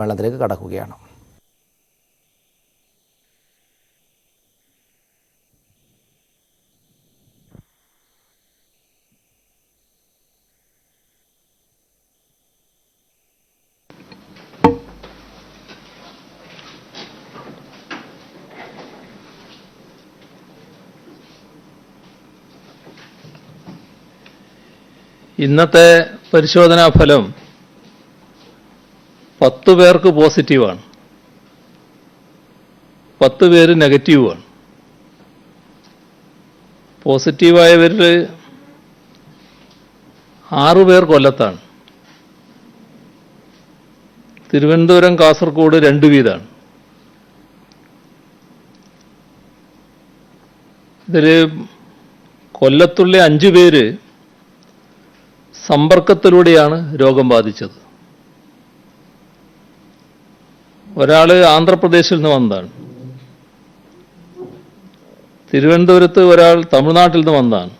സമ്മേളനത്തിലേക്ക് കടക്കുകയാണ്. ഇന്നത്തെ പരിശോധനാ ഫലം 10 പേർക്ക് പോസിറ്റീവാണ്, 10 പേര് നെഗറ്റീവാണ്. പോസിറ്റീവായവരിൽ 6 പേർ കൊല്ലത്താണ്. തിരുവനന്തപുരം, കാസർഗോഡ് 2 വീതമാണ്. ഇതിൽ കൊല്ലത്തുള്ള 5 പേര് സമ്പർക്കത്തിലൂടെയാണ് രോഗം ബാധിച്ചത്. ഒരാൾ ആന്ധ്രാപ്രദേശിൽ നിന്ന് വന്നതാണ്. തിരുവനന്തപുരത്ത് ഒരാൾ തമിഴ്നാട്ടിൽ നിന്ന് വന്നതാണ്.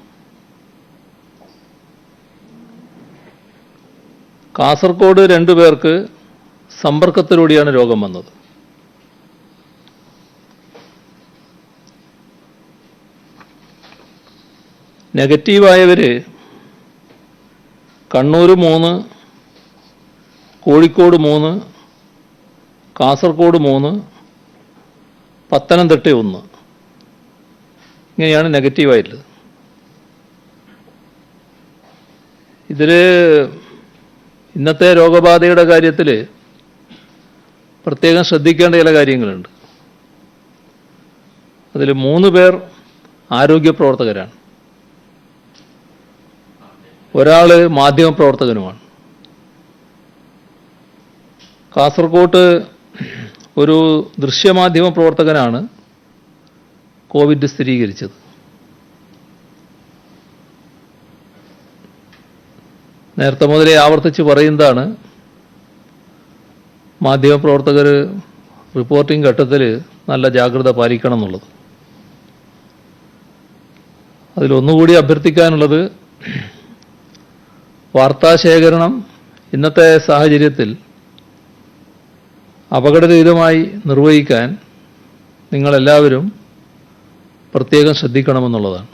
കാസർഗോഡ് 2 പേർക്ക് സമ്പർക്കത്തിലൂടെയാണ് രോഗം വന്നത്. നെഗറ്റീവായവർ കണ്ണൂർ 3, കോഴിക്കോട് 3, കാസർഗോഡ് 3, പത്തനംതിട്ട 1. ഇങ്ങനെയാണ് നെഗറ്റീവായിട്ടുള്ളത്. ഇതിൽ ഇന്നത്തെ രോഗബാധയുടെ കാര്യത്തിൽ പ്രത്യേകം ശ്രദ്ധിക്കേണ്ട ചില കാര്യങ്ങളുണ്ട്. അതിൽ 3 പേർ ആരോഗ്യ പ്രവർത്തകരാണ്, ഒരാൾ മാധ്യമപ്രവർത്തകനുമാണ്. കാസർഗോട്ട് ഒരു ദൃശ്യമാധ്യമ പ്രവർത്തകനാണ് കോവിഡ് സ്ഥിരീകരിച്ചത്. നേരത്തെ മുതലേ ആവർത്തിച്ച് പറയുന്നതാണ്, മാധ്യമപ്രവർത്തകർ റിപ്പോർട്ടിംഗ് ഘട്ടത്തിൽ നല്ല ജാഗ്രത പാലിക്കണം എന്നുള്ളത്. അതിലൊന്നുകൂടി അഭ്യർത്ഥിക്കാനുള്ളത്, വാർത്താശേഖരണം ഇന്നത്തെ സാഹചര്യത്തിൽ അപകടരഹിതമായി നിർവഹിക്കാൻ നിങ്ങളെല്ലാവരും പ്രത്യേകം ശ്രദ്ധിക്കണമെന്നുള്ളതാണ്.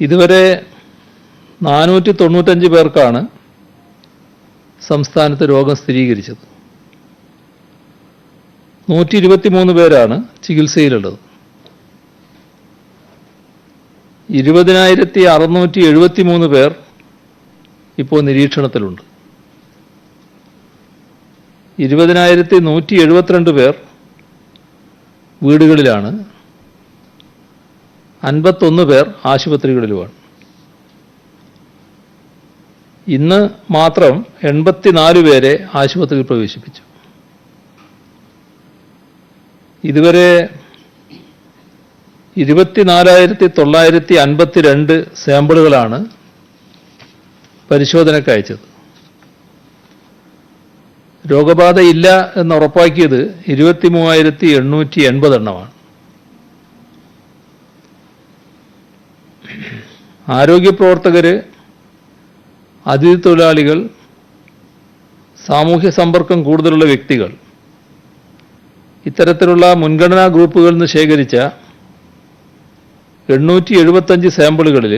ഇതുവരെ 495 പേർക്കാണ് സംസ്ഥാനത്ത് രോഗം സ്ഥിരീകരിച്ചത്. 123 പേരാണ് ചികിത്സയിലുള്ളത്. 20,673 പേർ ഇപ്പോൾ നിരീക്ഷണത്തിലുണ്ട്. 20,172 പേർ വീടുകളിലാണ്. 51 പേർ ആശുപത്രികളിലുമാണ്. ഇന്ന് മാത്രം 84 പേരെ ആശുപത്രിയിൽ പ്രവേശിപ്പിച്ചു. ഇതുവരെ 24,952 സാമ്പിളുകളാണ് പരിശോധനയ്ക്ക് അയച്ചത്. രോഗബാധയില്ല എന്ന് ഉറപ്പാക്കിയത് 23,880 എണ്ണമാണ്. ആരോഗ്യ പ്രവർത്തകർ, അതിഥി തൊഴിലാളികൾ, സാമൂഹ്യ സമ്പർക്കം കൂടുതലുള്ള വ്യക്തികൾ, ഇത്തരത്തിലുള്ള മുൻഗണനാ ഗ്രൂപ്പുകളിൽ നിന്ന് ശേഖരിച്ച 875 സാമ്പിളുകളിൽ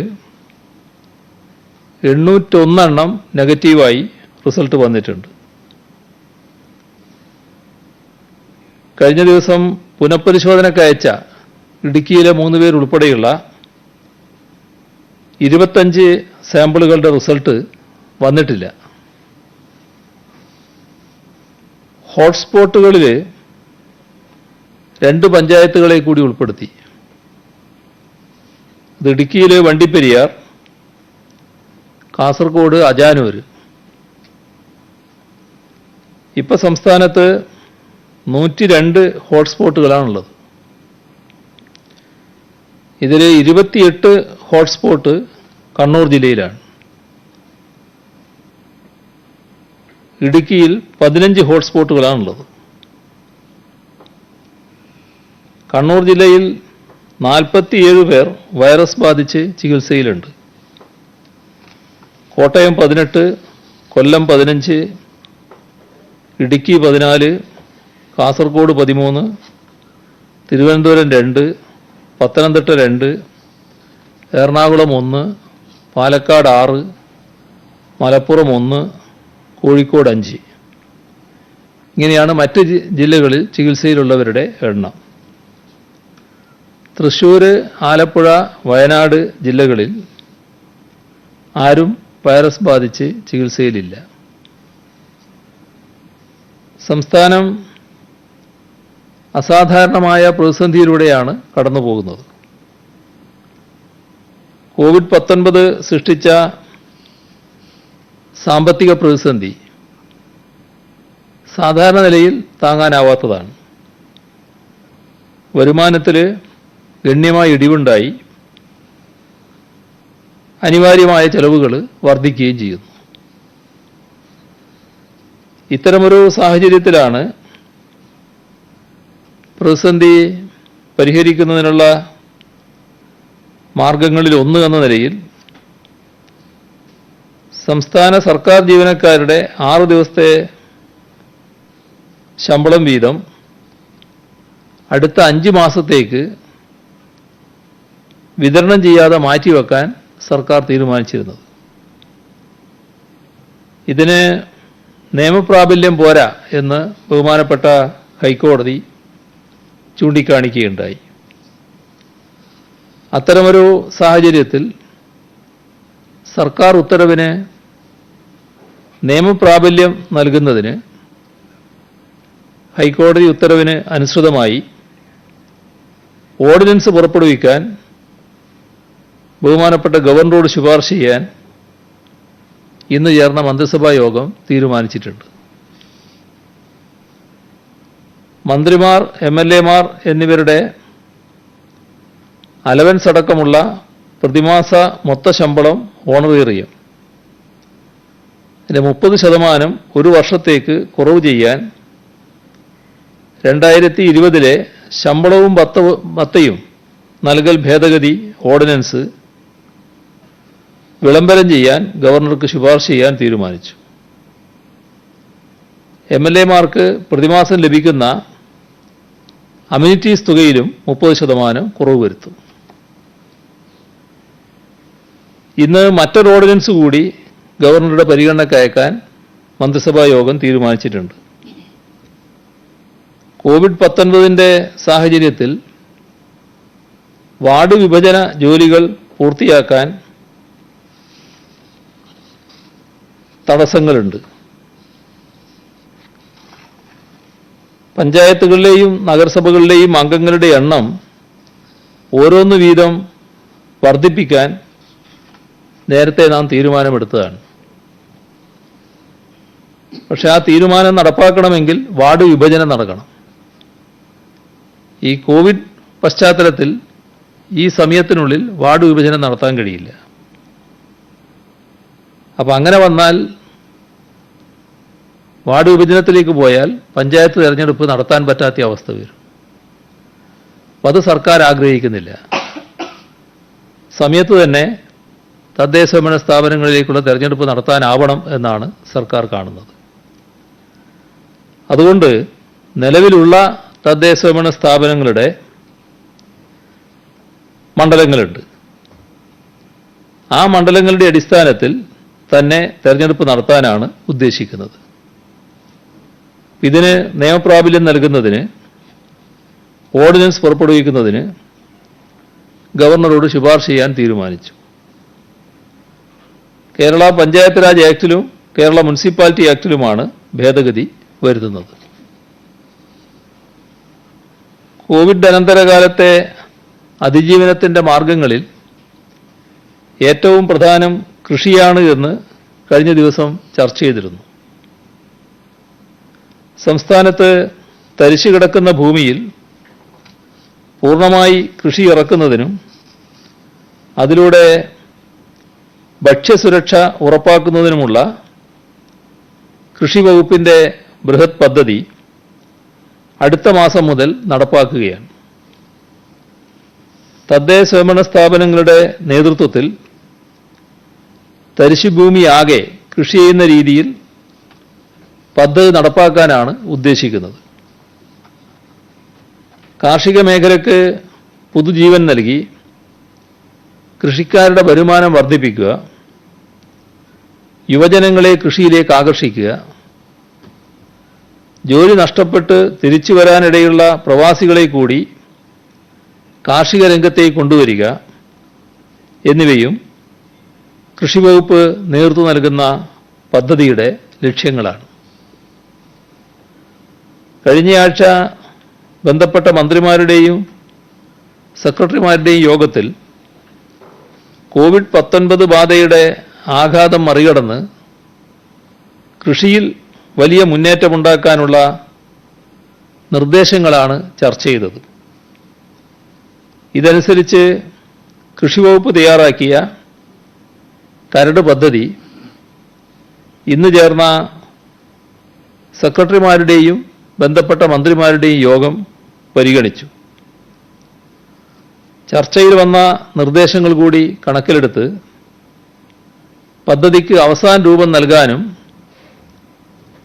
801 എണ്ണം നെഗറ്റീവായി റിസൾട്ട് വന്നിട്ടുണ്ട്. കഴിഞ്ഞ ദിവസം പുനഃപരിശോധനയ്ക്ക് അയച്ച ഇടുക്കിയിലെ 3 പേർ ഉൾപ്പെടെയുള്ള 25 സാമ്പിളുകളുടെ റിസൾട്ട് വന്നിട്ടില്ല. ഹോട്ട്സ്പോട്ടുകളിൽ 2 പഞ്ചായത്തുകളെ കൂടി ഉൾപ്പെടുത്തി. ഇത് ഇടുക്കിയിലെ വണ്ടിപ്പെരിയാർ, കാസർഗോഡ് അജാനൂർ. ഇപ്പോൾ സംസ്ഥാനത്ത് 102 ഹോട്ട്സ്പോട്ടുകളാണുള്ളത്. ഇതിൽ 28 ഹോട്ട്സ്പോട്ട് കണ്ണൂർ ജില്ലയിലാണ്. ഇടുക്കിയിൽ 15 ഹോട്ട്സ്പോട്ടുകളാണുള്ളത്. കണ്ണൂർ ജില്ലയിൽ 47 പേർ വൈറസ് ബാധിച്ച് ചികിത്സയിലുണ്ട്. കോട്ടയം 18, കൊല്ലം 15, ഇടുക്കി 14, കാസർഗോഡ് 13, തിരുവനന്തപുരം 2, പത്തനംതിട്ട 2, എറണാകുളം 1, പാലക്കാട് 6, മലപ്പുറം 1, കോഴിക്കോട് 5. ഇങ്ങനെയാണ് മറ്റ് ജില്ലകളിൽ ചികിത്സയിലുള്ളവരുടെ എണ്ണം. തൃശ്ശൂർ, ആലപ്പുഴ, വയനാട് ജില്ലകളിൽ ആരും വൈറസ് ബാധിച്ച് ചികിത്സയിലില്ല. സംസ്ഥാനം അസാധാരണമായ പ്രതിസന്ധിയിലൂടെയാണ് കടന്നുപോകുന്നത്. കോവിഡ്-19 സൃഷ്ടിച്ച സാമ്പത്തിക പ്രതിസന്ധി സാധാരണ നിലയിൽ താങ്ങാനാവാത്തതാണ്. വരുമാനത്തിൽ ഗണ്യമായ ഇടിവുണ്ടായി, അനിവാര്യമായ ചെലവുകൾ വർദ്ധിക്കുകയും ചെയ്യുന്നു. ഇത്തരമൊരു സാഹചര്യത്തിലാണ് പ്രതിസന്ധി പരിഹരിക്കുന്നതിനുള്ള മാർഗങ്ങളിൽ ഒന്ന് എന്ന നിലയിൽ സംസ്ഥാന സർക്കാർ ജീവനക്കാരുടെ 6 ദിവസത്തെ ശമ്പളം വീതം അടുത്ത 5 മാസത്തേക്ക് വിതരണം ചെയ്യാതെ മാറ്റിവെക്കാൻ സർക്കാർ തീരുമാനിച്ചിരുന്നത്. ഇതിന് നിയമപ്രാബല്യം പോരാ എന്ന് ബഹുമാനപ്പെട്ട ഹൈക്കോടതി ചൂണ്ടിക്കാണിക്കുകയുണ്ടായി. അത്തരമൊരു സാഹചര്യത്തിൽ സർക്കാർ ഉത്തരവിന് നിയമപ്രാബല്യം നൽകുന്നതിന് ഹൈക്കോടതി ഉത്തരവിന് അനുസൃതമായി ഓർഡിനൻസ് പുറപ്പെടുവിക്കാൻ ബഹുമാനപ്പെട്ട ഗവർണറോട് ശുപാർശ ചെയ്യാൻ ഇന്ന് ചേർന്ന മന്ത്രിസഭാ യോഗം തീരുമാനിച്ചിട്ടുണ്ട്. മന്ത്രിമാർ, MLA-മാർ എന്നിവരുടെ അലവൻസ് അടക്കമുള്ള പ്രതിമാസ മൊത്ത ശമ്പളം ഓണറേറിയം ഇതിൻ്റെ 30% ഒരു വർഷത്തേക്ക് കുറവ് ചെയ്യാൻ 2020 ശമ്പളവും ഭത്തയും നൽകൽ ഭേദഗതി ഓർഡിനൻസ് വിളംബരം ചെയ്യാൻ ഗവർണർക്ക് ശുപാർശ ചെയ്യാൻ തീരുമാനിച്ചു. MLA-മാർക്ക് പ്രതിമാസം ലഭിക്കുന്ന അമ്യൂണിറ്റീസ് തുകയിലും 30% കുറവ് വരുത്തും. ഇന്ന് മറ്റൊരു ഓർഡിനൻസ് കൂടി ഗവർണറുടെ പരിഗണനയ്ക്ക് അയക്കാൻ മന്ത്രിസഭാ യോഗം തീരുമാനിച്ചിട്ടുണ്ട്. കോവിഡ്-19 സാഹചര്യത്തിൽ വാർഡ് വിഭജന ജോലികൾ പൂർത്തിയാക്കാൻ തടസ്സങ്ങളുണ്ട്. പഞ്ചായത്തുകളിലെയും നഗരസഭകളിലെയും അംഗങ്ങളുടെ എണ്ണം ഓരോന്ന് വീതം വർദ്ധിപ്പിക്കാൻ നേരത്തെ നാം തീരുമാനമെടുത്തതാണ്. പക്ഷെ ആ തീരുമാനം നടപ്പാക്കണമെങ്കിൽ വാർഡ് വിഭജനം നടക്കണം. ഈ കോവിഡ് പശ്ചാത്തലത്തിൽ ഈ സമയത്തിനുള്ളിൽ വാർഡ് വിഭജനം നടത്താൻ കഴിയില്ല. അപ്പം അങ്ങനെ വന്നാൽ വാർഡ് വിഭജനത്തിലേക്ക് പോയാൽ പഞ്ചായത്ത് തെരഞ്ഞെടുപ്പ് നടത്താൻ പറ്റാത്ത അവസ്ഥ വരും. അപ്പം അത് സർക്കാർ ആഗ്രഹിക്കുന്നില്ല. സമയത്ത് തന്നെ തദ്ദേശ സ്വയംഭരണ സ്ഥാപനങ്ങളിലേക്കുള്ള തെരഞ്ഞെടുപ്പ് നടത്താനാവണം എന്നാണ് സർക്കാർ കാണുന്നത്. അതുകൊണ്ട് നിലവിലുള്ള തദ്ദേശ സ്വയംഭരണ സ്ഥാപനങ്ങളുടെ മണ്ഡലങ്ങളുണ്ട്. ആ മണ്ഡലങ്ങളുടെ അടിസ്ഥാനത്തിൽ തന്നെ തെരഞ്ഞെടുപ്പ് നടത്താനാണ് ഉദ്ദേശിക്കുന്നത്. ഇതിന് നിയമപ്രാബല്യം നൽകുന്നതിന് ഓർഡിനൻസ് പുറപ്പെടുവിക്കുന്നതിന് ഗവർണറോട് ശുപാർശ ചെയ്യാൻ തീരുമാനിച്ചു. കേരള പഞ്ചായത്ത് രാജ് ആക്ടിലും കേരള മുനിസിപ്പാലിറ്റി ആക്ടിലുമാണ് ഭേദഗതി വരുത്തുന്നത്. കോവിഡ് അനന്തരകാലത്തെ അതിജീവനത്തിൻ്റെ മാർഗങ്ങളിൽ ഏറ്റവും പ്രധാനം കൃഷിയാണ് എന്ന് കഴിഞ്ഞ ദിവസം ചർച്ച ചെയ്തിരുന്നു. സംസ്ഥാനത്ത് തരിശു കിടക്കുന്ന ഭൂമിയിൽ പൂർണ്ണമായി കൃഷി ഇറക്കുന്നതിനും അതിലൂടെ ഭക്ഷ്യസുരക്ഷ ഉറപ്പാക്കുന്നതിനുമുള്ള കൃഷി വകുപ്പിൻ്റെ ബൃഹത് പദ്ധതി അടുത്ത മാസം മുതൽ നടപ്പാക്കുകയാണ്. തദ്ദേശ സ്വയംഭരണ സ്ഥാപനങ്ങളുടെ നേതൃത്വത്തിൽ തരിശുഭൂമി ആകെ കൃഷി ചെയ്യുന്ന രീതിയിൽ പദ്ധതി നടപ്പാക്കാനാണ് ഉദ്ദേശിക്കുന്നത്. കാർഷിക മേഖലയ്ക്ക് പുതുജീവൻ നൽകി കൃഷിക്കാരുടെ വരുമാനം വർദ്ധിപ്പിക്കുക, യുവജനങ്ങളെ കൃഷിയിലേക്ക് ആകർഷിക്കുക, ജോലി നഷ്ടപ്പെട്ട് തിരിച്ചു വരാനിടയുള്ള പ്രവാസികളെ കൂടി കാർഷിക രംഗത്തേക്ക് കൊണ്ടുവരിക എന്നിവയും കൃഷിവകുപ്പ് നേതൃത്വം നൽകുന്ന പദ്ധതിയുടെ ലക്ഷ്യങ്ങളാണ്. കഴിഞ്ഞയാഴ്ച ബന്ധപ്പെട്ട മന്ത്രിമാരുടെയും സെക്രട്ടറിമാരുടെയും യോഗത്തിൽ കോവിഡ്-19 ബാധയുടെ ആഘാതം മറികടന്ന് കൃഷിയിൽ വലിയ മുന്നേറ്റമുണ്ടാക്കാനുള്ള നിർദ്ദേശങ്ങളാണ് ചർച്ച ചെയ്തത്. ഇതനുസരിച്ച് കൃഷിവകുപ്പ് തയ്യാറാക്കിയ കരട് പദ്ധതി ഇന്ന് ചേർന്ന സെക്രട്ടറിമാരുടെയും ബന്ധപ്പെട്ട മന്ത്രിമാരുടെയും യോഗം പരിഗണിച്ചു. ചർച്ചയിൽ വന്ന നിർദ്ദേശങ്ങൾ കൂടി കണക്കിലെടുത്ത് പദ്ധതിക്ക് അവസാന രൂപം നൽകാനും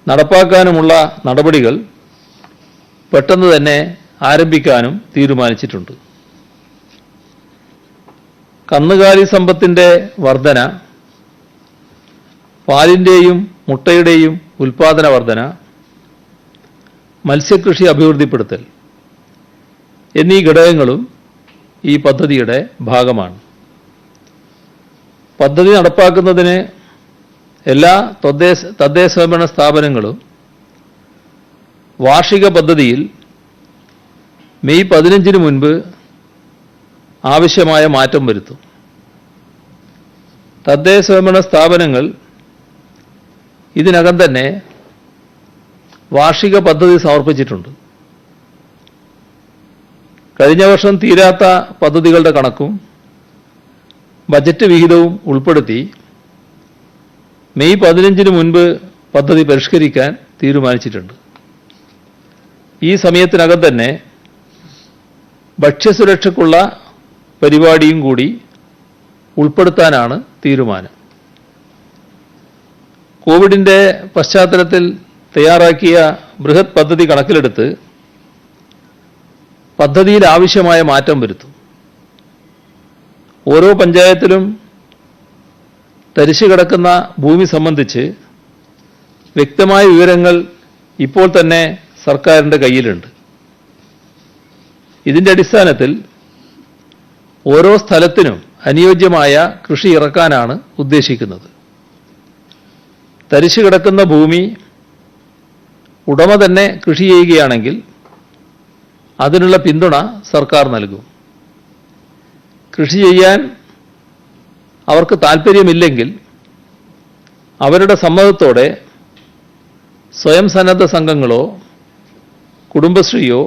നടപ്പാക്കാനുമുള്ള നടപടികൾ പെട്ടെന്ന് തന്നെ ആരംഭിക്കാനും തീരുമാനിച്ചിട്ടുണ്ട്. കന്നുകാലി സമ്പത്തിന്റെ വർധന, പാലിന്റെയും മുട്ടയുടെയും ഉൽപാദന വർധന, മത്സ്യകൃഷി അഭിവൃദ്ധിപ്പെടുത്തൽ എന്നീ ഘടകങ്ങളും ഈ പദ്ധതിയുടെ ഭാഗമാണ്. പദ്ധതി നടപ്പാക്കുന്നതിന് എല്ലാ തദ്ദേശ സ്വയംഭരണ സ്ഥാപനങ്ങളും വാർഷിക പദ്ധതിയിൽ മെയ് 15 മുൻപ് ആവശ്യമായ മാറ്റം വരുത്തും. തദ്ദേശ സ്വയംഭരണ സ്ഥാപനങ്ങൾ ഇതിനകം തന്നെ വാർഷിക പദ്ധതി സമർപ്പിച്ചിട്ടുണ്ട്. കഴിഞ്ഞ വർഷം തീരാത്ത പദ്ധതികളുടെ കണക്കും ബജറ്റ് വിഹിതവും ഉൾപ്പെടുത്തി മെയ് 15 മുൻപ് പദ്ധതി പരിഷ്കരിക്കാൻ തീരുമാനിച്ചിട്ടുണ്ട്. ഈ സമയത്തിനകം തന്നെ ഭക്ഷ്യസുരക്ഷയ്ക്കുള്ള പരിപാടിയും കൂടി ഉൾപ്പെടുത്താനാണ് തീരുമാനം. കോവിഡിന്റെ പശ്ചാത്തലത്തിൽ തയ്യാറാക്കിയ ബൃഹത് പദ്ധതി കണക്കിലെടുത്ത് പദ്ധതിയിൽ ആവശ്യമായ മാറ്റം വരുത്തും. ഓരോ പഞ്ചായത്തിലും തരിശു കിടക്കുന്ന ഭൂമി സംബന്ധിച്ച് വ്യക്തമായ വിവരങ്ങൾ ഇപ്പോൾ തന്നെ സർക്കാരിൻ്റെ കയ്യിലുണ്ട്. ഇതിൻ്റെ അടിസ്ഥാനത്തിൽ ഓരോ സ്ഥലത്തിനും അനുയോജ്യമായ കൃഷി ഇറക്കാനാണ് ഉദ്ദേശിക്കുന്നത്. തരിശു കിടക്കുന്ന ഭൂമി ഉടമ തന്നെ കൃഷി ചെയ്യുകയാണെങ്കിൽ അതിനുള്ള പിന്തുണ സർക്കാർ നൽകും. കൃഷി ചെയ്യാൻ അവർക്ക് താൽപ്പര്യമില്ലെങ്കിൽ അവരുടെ സമ്മതത്തോടെ സ്വയം സന്നദ്ധ സംഘങ്ങളോ കുടുംബശ്രീയോ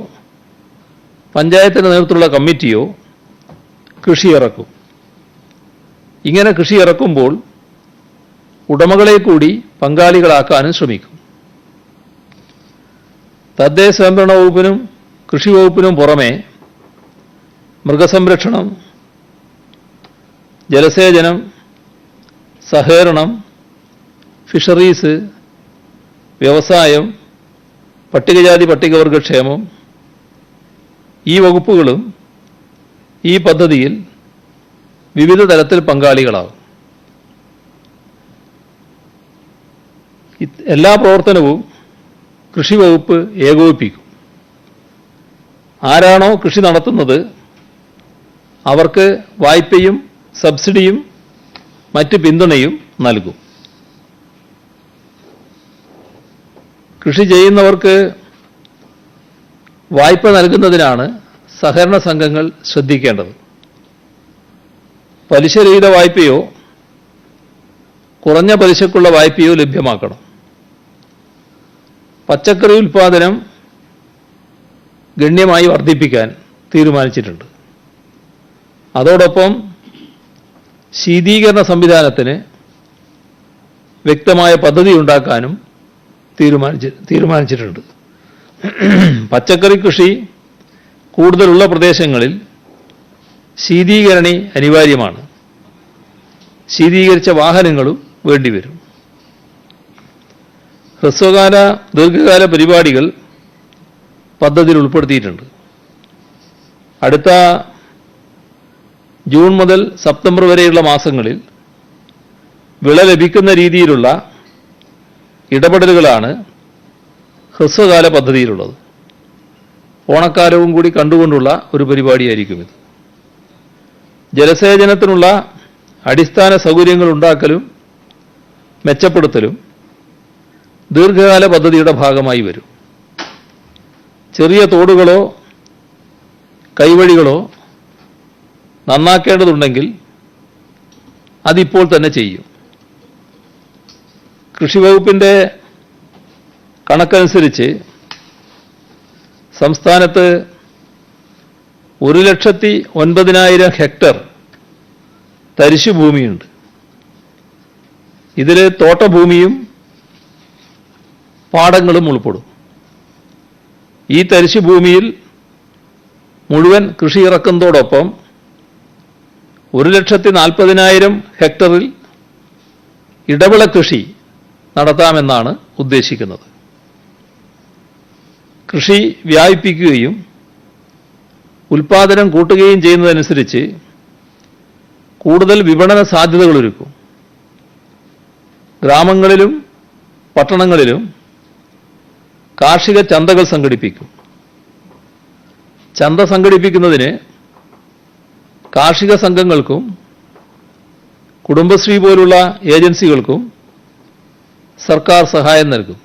പഞ്ചായത്തിന് നേതൃത്വമുള്ള കമ്മിറ്റിയോ കൃഷി ഇറക്കും. ഇങ്ങനെ കൃഷി ഇറക്കുമ്പോൾ ഉടമകളെ കൂടി പങ്കാളികളാക്കാനും ശ്രമിക്കും. തദ്ദേശ സ്വയംഭരണ വകുപ്പിനും കൃഷി വകുപ്പിനും പുറമെ മൃഗസംരക്ഷണം, ജലസേചനം, സഹകരണം, ഫിഷറീസ്, വ്യവസായം, പട്ടികജാതി പട്ടികവർഗക്ഷേമം ഈ വകുപ്പുകളും ഈ പദ്ധതിയിൽ വിവിധ തലത്തിൽ പങ്കാളികളാകും. എല്ലാ പ്രവർത്തനവും കൃഷി വകുപ്പ് ഏകോപിപ്പിക്കും. ആരാണോ കൃഷി നടത്തുന്നത് അവർക്ക് വായ്പയും സബ്സിഡിയും മറ്റ് പിന്തുണയും നൽകും. കൃഷി ചെയ്യുന്നവർക്ക് വായ്പ നൽകുന്നതിനാണ് സഹകരണ സംഘങ്ങൾ ശ്രദ്ധിക്കേണ്ടത്. പലിശരഹിത വായ്പയോ കുറഞ്ഞ പലിശക്കുള്ള വായ്പയോ ലഭ്യമാക്കണം. പച്ചക്കറി ഉൽപ്പാദനം ഗണ്യമായി വർദ്ധിപ്പിക്കാൻ തീരുമാനിച്ചിട്ടുണ്ട്. അതോടൊപ്പം ശീതീകരണ സംവിധാനത്തിന് വ്യക്തമായ പദ്ധതി ഉണ്ടാക്കാനും തീരുമാനിച്ചിട്ടുണ്ട്. പച്ചക്കറി കൃഷി കൂടുതലുള്ള പ്രദേശങ്ങളിൽ ശീതീകരണി അനിവാര്യമാണ്. ശീതീകരിച്ച വാഹനങ്ങളും വേണ്ടിവരും. ഹ്രസ്വകാല ദീർഘകാല പരിപാടികൾ പദ്ധതിയിൽ ഉൾപ്പെടുത്തിയിട്ടുണ്ട്. അടുത്ത ജൂൺ മുതൽ സെപ്റ്റംബർ വരെയുള്ള മാസങ്ങളിൽ വിള ലഭിക്കുന്ന രീതിയിലുള്ള ഇടപെടലുകളാണ് ഹ്രസ്വകാല പദ്ധതിയിലുള്ളത്. ഓണക്കാലവും കൂടി കണ്ടുകൊണ്ടുള്ള ഒരു പരിപാടിയായിരിക്കും ഇത്. ജലസേചനത്തിനുള്ള അടിസ്ഥാന സൗകര്യങ്ങൾ ഉണ്ടാക്കലും മെച്ചപ്പെടുത്തലും ദീർഘകാല പദ്ധതിയുടെ ഭാഗമായി വരും. ചെറിയ തോടുകളോ കൈവഴികളോ നന്നാക്കേണ്ടതുണ്ടെങ്കിൽ അതിപ്പോൾ തന്നെ ചെയ്യും. കൃഷിവകുപ്പിൻ്റെ കണക്കനുസരിച്ച് സംസ്ഥാനത്ത് 1,09,000 ഹെക്ടർ തരിശുഭൂമിയുണ്ട്. ഇതിൽ തോട്ടഭൂമിയും പാടങ്ങളും ഉൾപ്പെടും. ഈ തരിശുഭൂമിയിൽ മുഴുവൻ കൃഷി ഇറക്കുന്നതോടൊപ്പം 1,40,000 ഹെക്ടറിൽ ഇടവിള കൃഷി നടത്താമെന്നാണ് ഉദ്ദേശിക്കുന്നത്. കൃഷി വ്യാപിപ്പിക്കുകയും ഉൽപാദനം കൂട്ടുകയും ചെയ്യുന്നതനുസരിച്ച് കൂടുതൽ വിപണന സാധ്യതകളൊരുക്കും. ഗ്രാമങ്ങളിലും പട്ടണങ്ങളിലും കാർഷിക ചന്തകൾ സംഘടിപ്പിക്കും. ചന്ത സംഘടിപ്പിക്കുന്നതിന് കാർഷിക സംഘങ്ങൾക്കും കുടുംബശ്രീ പോലുള്ള ഏജൻസികൾക്കും സർക്കാർ സഹായം നൽകും.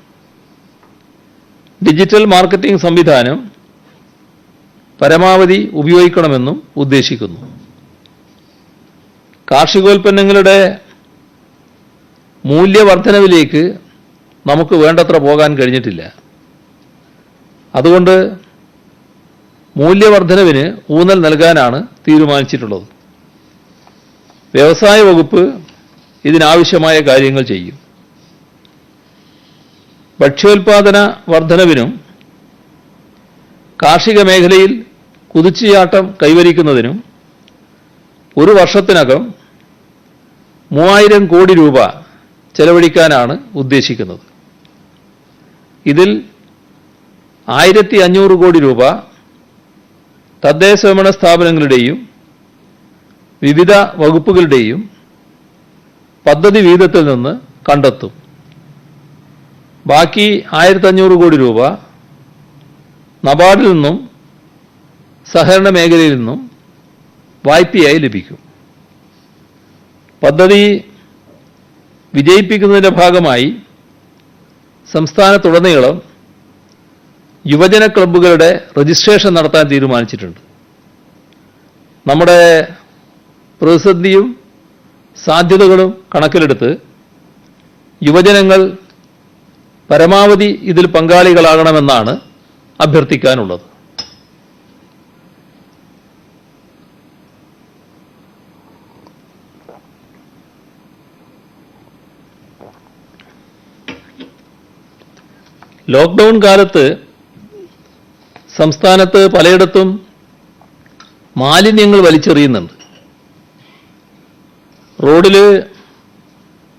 ഡിജിറ്റൽ മാർക്കറ്റിംഗ് സംവിധാനം പരമാവധി ഉപയോഗിക്കണമെന്നും ഉദ്ദേശിക്കുന്നു. കാർഷികോൽപ്പന്നങ്ങളുടെ മൂല്യവർദ്ധനവിലേക്ക് നമുക്ക് വേണ്ടത്ര പോകാൻ കഴിഞ്ഞിട്ടില്ല. അതുകൊണ്ട് മൂല്യവർദ്ധനവിന് ഊന്നൽ നൽകാനാണ് തീരുമാനിച്ചിട്ടുള്ളത്. വ്യവസായ വകുപ്പ് ഇതിനാവശ്യമായ കാര്യങ്ങൾ ചെയ്യും. ഭക്ഷ്യോൽപാദന വർധനവിനും കാർഷിക മേഖലയിൽ കുതിച്ചുചാട്ടം കൈവരിക്കുന്നതിനും ഒരു വർഷത്തിനകം 3,000 കോടി രൂപ ചെലവഴിക്കാനാണ് ഉദ്ദേശിക്കുന്നത്. ഇതിൽ 1,500 കോടി രൂപ തദ്ദേശ സ്വയംഭരണ സ്ഥാപനങ്ങളുടെയും വിവിധ വകുപ്പുകളുടെയും പദ്ധതി വീതത്തിൽ നിന്ന് കണ്ടെത്തും. ബാക്കി 1,500 കോടി രൂപ നബാർഡിൽ നിന്നും സഹകരണ മേഖലയിൽ നിന്നും വായ്പയായി ലഭിക്കും. പദ്ധതി വിജയിപ്പിക്കുന്നതിൻ്റെ ഭാഗമായി സംസ്ഥാനത്തുടനീളം യുവജന ക്ലബ്ബുകളുടെ രജിസ്ട്രേഷൻ നടത്താൻ തീരുമാനിച്ചിട്ടുണ്ട്. നമ്മുടെ പ്രതിസന്ധിയും സാധ്യതകളും കണക്കിലെടുത്ത് യുവജനങ്ങൾ പരമാവധി ഇതിൽ പങ്കാളികളാകണമെന്നാണ് അഭ്യർത്ഥിക്കാനുള്ളത്. ലോക്ക്ഡൗൺ കാലത്ത് സംസ്ഥാനത്ത് പലയിടത്തും മാലിന്യങ്ങൾ വലിച്ചെറിയുന്നുണ്ട്. റോഡിൽ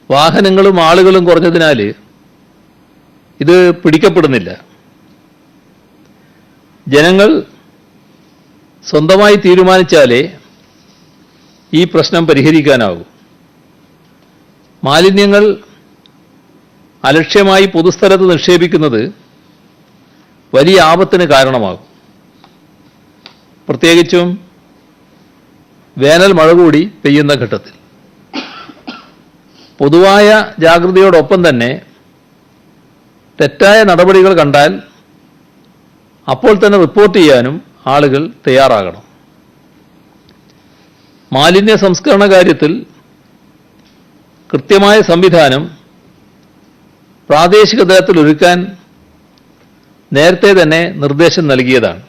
വാഹനങ്ങളും ആളുകളും കുറഞ്ഞതിനാൽ ഇത് പിടിക്കപ്പെടുന്നില്ല. ജനങ്ങൾ സ്വന്തമായി തീരുമാനിച്ചാലേ ഈ പ്രശ്നം പരിഹരിക്കാനാവൂ. മാലിന്യങ്ങൾ അലക്ഷ്യമായി പൊതുസ്ഥലത്ത് നിക്ഷേപിക്കുന്നത് വലിയ ആപത്തിന് കാരണമാകും. പ്രത്യേകിച്ചും വേനൽ മഴ കൂടി പെയ്യുന്ന ഘട്ടത്തിൽ. പൊതുവായ ജാഗ്രതയോടൊപ്പം തന്നെ തെറ്റായ നടപടികൾ കണ്ടാൽ അപ്പോൾ തന്നെ റിപ്പോർട്ട് ചെയ്യാനും ആളുകൾ തയ്യാറാകണം. മാലിന്യ സംസ്കരണ കാര്യത്തിൽ കൃത്യമായ സംവിധാനം പ്രാദേശിക തലത്തിൽ ഒരുക്കാൻ നേരത്തെ തന്നെ നിർദ്ദേശം നൽകിയതാണ്.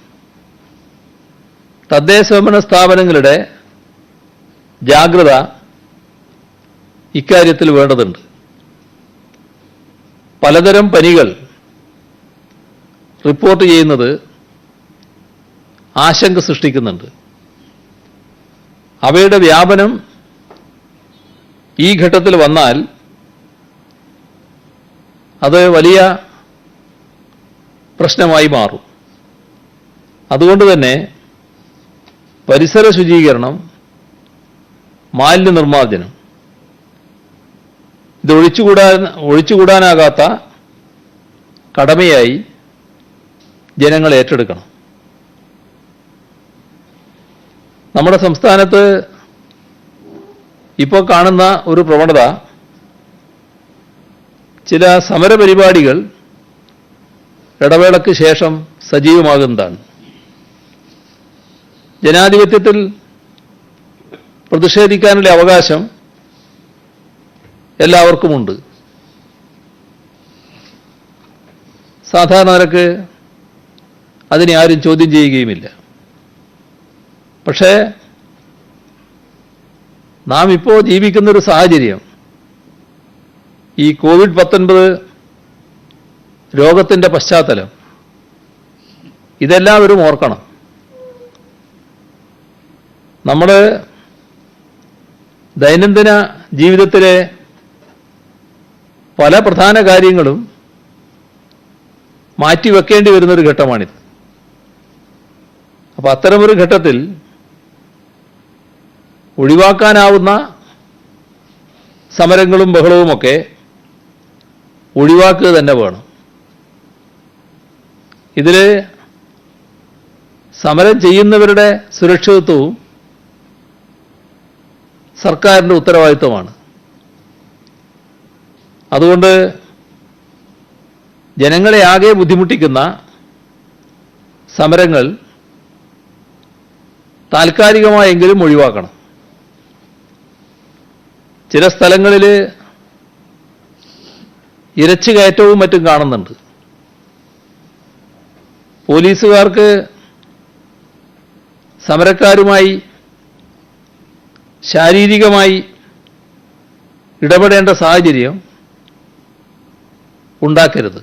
തദ്ദേശ സ്വയംഭരണ സ്ഥാപനങ്ങളുടെ ജാഗ്രത ഇക്കാര്യത്തിൽ വേണ്ടതുണ്ട്. പലതരം പനികൾ റിപ്പോർട്ട് ചെയ്യുന്നത് ആശങ്ക സൃഷ്ടിക്കുന്നുണ്ട്. അവയുടെ വ്യാപനം ഈ ഘട്ടത്തിൽ വന്നാൽ അത് വലിയ പ്രശ്നമായി മാറും. അതുകൊണ്ട് തന്നെ പരിസര ശുചീകരണം, മാലിന്യ നിർമ്മാർജ്ജനം ഇത് ഒഴിച്ചുകൂടാനാകാത്ത കടമയായി ജനങ്ങൾ ഏറ്റെടുക്കണം. നമ്മുടെ സംസ്ഥാനത്ത് ഇപ്പോൾ കാണുന്ന ഒരു പ്രവണത, ചില സമരപരിപാടികൾ ഇടവേളയ്ക്ക് ശേഷം സജീവമാകുന്നതാണ്. ജനാധിപത്യത്തിൽ പ്രതിഷേധിക്കാനുള്ള അവകാശം എല്ലാവർക്കുമുണ്ട്. സാധാരണ നിരക്ക് അതിനെ ആരും ചോദ്യം ചെയ്യുകയുമില്ല. പക്ഷേ നാം ഇപ്പോൾ ജീവിക്കുന്നൊരു സാഹചര്യം, ഈ കോവിഡ്-19 രോഗത്തിൻ്റെ പശ്ചാത്തലം, ഇതെല്ലാവരും ഓർക്കണം. നമ്മുടെ ദൈനംദിന ജീവിതത്തിലെ പല പ്രധാന കാര്യങ്ങളും മാറ്റിവെക്കേണ്ടി വരുന്നൊരു ഘട്ടമാണിത്. അപ്പോൾ അത്തരമൊരു ഘട്ടത്തിൽ ഒഴിവാക്കാനാവുന്ന സമരങ്ങളും ബഹളവുമൊക്കെ ഒഴിവാക്കുക തന്നെ വേണം. ഇതിൽ സമരം ചെയ്യുന്നവരുടെ സുരക്ഷിതത്വവും സർക്കാരിൻ്റെ ഉത്തരവാദിത്വമാണ്. അതുകൊണ്ട് ജനങ്ങളെ ആകെ ബുദ്ധിമുട്ടിക്കുന്ന സമരങ്ങൾ താൽക്കാലികമായെങ്കിലും ഒഴിവാക്കണം. ചില സ്ഥലങ്ങളിൽ ഇരച്ചുകയറ്റവും മറ്റും കാണുന്നുണ്ട്. പോലീസുകാർക്ക് സമരക്കാരുമായി ശാരീരികമായി ഇടപെടേണ്ട സാഹചര്യം ഉണ്ടാക്കരുത്.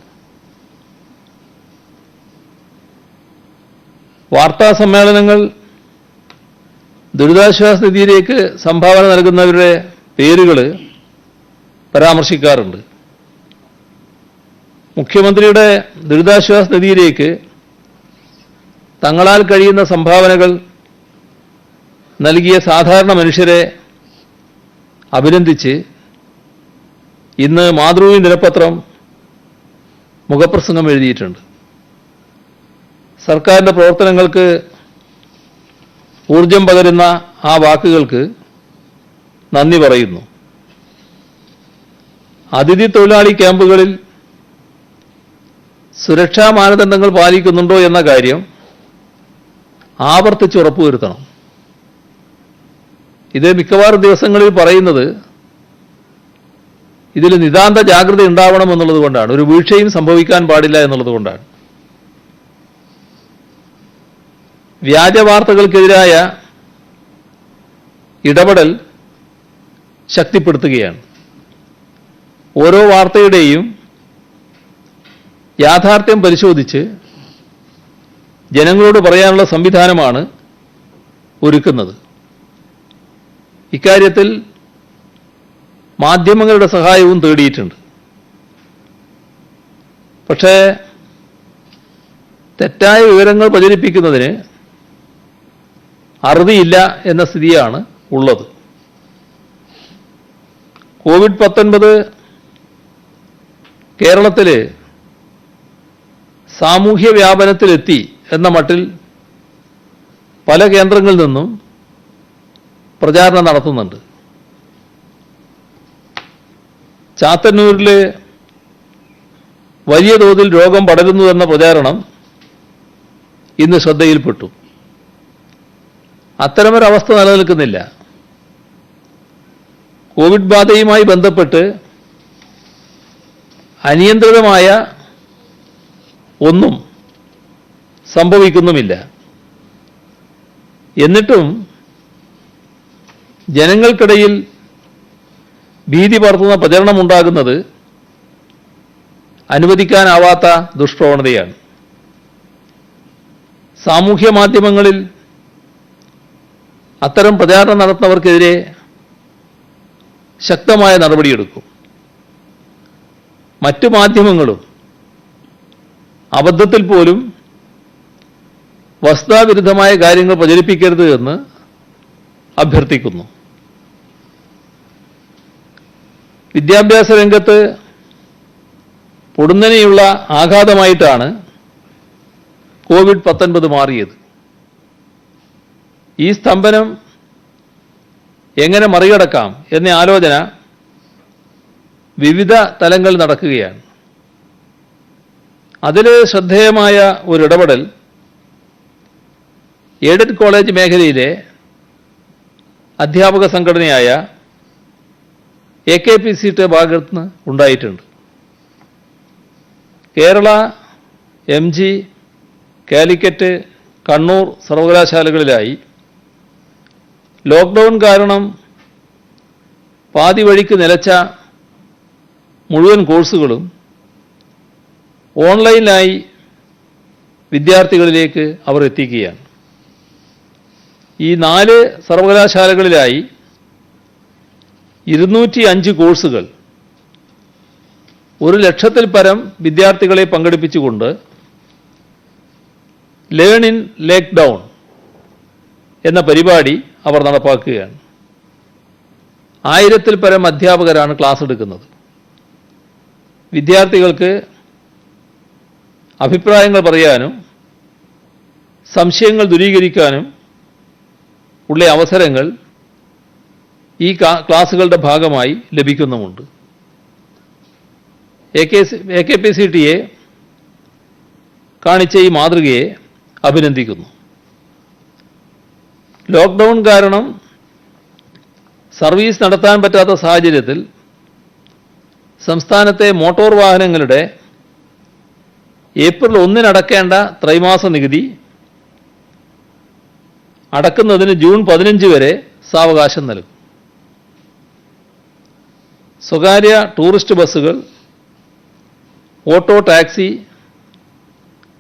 വാർത്താ സമ്മേളനങ്ങൾ ദുരിതാശ്വാസ നിധിയിലേക്ക് സംഭാവന നൽകുന്നവരുടെ പേരുകൾ പരാമർശിക്കാറുണ്ട്. മുഖ്യമന്ത്രിയുടെ ദുരിതാശ്വാസ നിധിയിലേക്ക് തങ്ങളാൽ കഴിയുന്ന സംഭാവനകൾ നൽകിയ സാധാരണ മനുഷ്യരെ അഭിനന്ദിച്ച് ഇന്ന് മാതൃഭൂമി ദിനപത്രം മുഖപ്രസംഗം എഴുതിയിട്ടുണ്ട്. സർക്കാരിൻ്റെ പ്രവർത്തനങ്ങൾക്ക് ഊർജം പകരുന്ന ആ വാക്കുകൾക്ക് നന്ദി പറയുന്നു. അതിഥി തൊഴിലാളി ക്യാമ്പുകളിൽ സുരക്ഷാ മാനദണ്ഡങ്ങൾ പാലിക്കുന്നുണ്ടോ എന്ന കാര്യം ആവർത്തിച്ച് ഉറപ്പുവരുത്തണം. ഇത് മിക്കവാറും ദിവസങ്ങളിൽ പറയുന്നത് ഇതിൽ നിതാന്ത ജാഗ്രത ഉണ്ടാവണം എന്നുള്ളത് കൊണ്ടാണ്, ഒരു വീഴ്ചയും സംഭവിക്കാൻ പാടില്ല എന്നുള്ളത് കൊണ്ടാണ്. വ്യാജ വാർത്തകൾക്കെതിരായ ഇടപെടൽ ശക്തിപ്പെടുത്തുകയാണ്. ഓരോ വാർത്തയുടെയും യാഥാർത്ഥ്യം പരിശോധിച്ച് ജനങ്ങളോട് പറയാനുള്ള സംവിധാനമാണ് ഒരുക്കുന്നത്. ഇക്കാര്യത്തിൽ മാധ്യമങ്ങളുടെ സഹായവും തേടിയിട്ടുണ്ട്. പക്ഷേ തെറ്റായ വിവരങ്ങൾ പ്രചരിപ്പിക്കുന്നതിന് അറുതിയില്ല എന്ന സ്ഥിതിയാണ് ഉള്ളത്. കോവിഡ്-19 കേരളത്തിൽ സാമൂഹ്യ വ്യാപനത്തിലെത്തി എന്ന മട്ടിൽ പല കേന്ദ്രങ്ങളിൽ നിന്നും പ്രചാരണം നടത്തുന്നുണ്ട്. ചാത്തന്നൂരിൽ വലിയ തോതിൽ രോഗം പടരുന്നുവെന്ന പ്രചാരണം ഇന്ന് ശ്രദ്ധയിൽപ്പെട്ടു. അത്തരമൊരവസ്ഥ നിലനിൽക്കുന്നില്ല. കോവിഡ് ബാധയുമായി ബന്ധപ്പെട്ട് അനിയന്ത്രിതമായ ഒന്നും സംഭവിക്കുന്നുമില്ല. എന്നിട്ടും ജനങ്ങൾക്കിടയിൽ ഭീതി പടർത്തുന്ന പ്രചരണമുണ്ടാകുന്നത് അനുവദിക്കാനാവാത്ത ദുഷ്പ്രവണതയാണ്. സാമൂഹ്യ മാധ്യമങ്ങളിൽ അത്തരം പ്രചാരണം നടത്തുന്നവർക്കെതിരെ ശക്തമായ നടപടിയെടുക്കും. മറ്റു മാധ്യമങ്ങളും അബദ്ധത്തിൽ പോലും വസ്തുതാവിരുദ്ധമായ കാര്യങ്ങൾ പ്രചരിപ്പിക്കരുത് എന്ന് അഭ്യർത്ഥിക്കുന്നു. വിദ്യാഭ്യാസ രംഗത്ത് പൊടുന്നനെയുള്ള ആഘാതമായിട്ടാണ് കോവിഡ്-19 മാറിയത്. ഈ സ്തംഭനം എങ്ങനെ മറികടക്കാം എന്ന ആലോചന വിവിധ തലങ്ങളിൽ നടക്കുകയാണ്. അതിൽ ശ്രദ്ധേയമായ ഒരു ഇടപെടൽ എയ്ഡഡ് കോളേജ് മേഖലയിലെ അധ്യാപക സംഘടനയായ AKPCT ഭാഗത്ത് നിന്ന് ഉണ്ടായിട്ടുണ്ട്. കേരള, MG, കാലിക്കറ്റ്, കണ്ണൂർ സർവകലാശാലകളിലായി ലോക്ക്ഡൗൺ കാരണം പാതി വഴിക്ക് നിലച്ച മുഴുവൻ കോഴ്സുകളും ഓൺലൈനായി വിദ്യാർത്ഥികളിലേക്ക് അവർ എത്തിക്കുകയാണ്. ഈ 4 സർവകലാശാലകളിലായി 205 കോഴ്സുകൾ 1,00,000-ൽ പരം വിദ്യാർത്ഥികളെ പങ്കെടുപ്പിച്ചുകൊണ്ട് ലേൺ ഇൻ ലോക്ക്ഡൗൺ എന്ന പരിപാടി അവർ നടപ്പാക്കുകയാണ്. 1000-ൽ പരം അധ്യാപകരാണ് ക്ലാസ് എടുക്കുന്നത്. വിദ്യാർത്ഥികൾക്ക് അഭിപ്രായങ്ങൾ പറയാനും സംശയങ്ങൾ ദൂരീകരിക്കാനും ഉള്ള അവസരങ്ങൾ ഈ ക്ലാസുകളുടെ ഭാഗമായി ലഭിക്കുന്നുമുണ്ട്. AKPCTയെ കാണിച്ച ഈ മാതൃകയെ അഭിനന്ദിക്കുന്നു. ലോക്ക്ഡൗൺ കാരണം സർവീസ് നടത്താൻ പറ്റാത്ത സാഹചര്യത്തിൽ സംസ്ഥാനത്തെ മോട്ടോർ വാഹനങ്ങളുടെ ഏപ്രിൽ 1-ന് അടക്കേണ്ട ത്രൈമാസ നികുതി അടക്കുന്നതിന് ജൂൺ 15 വരെ സാവകാശം നൽകും. സ്വകാര്യ ടൂറിസ്റ്റ് ബസ്സുകൾ, ഓട്ടോ, ടാക്സി,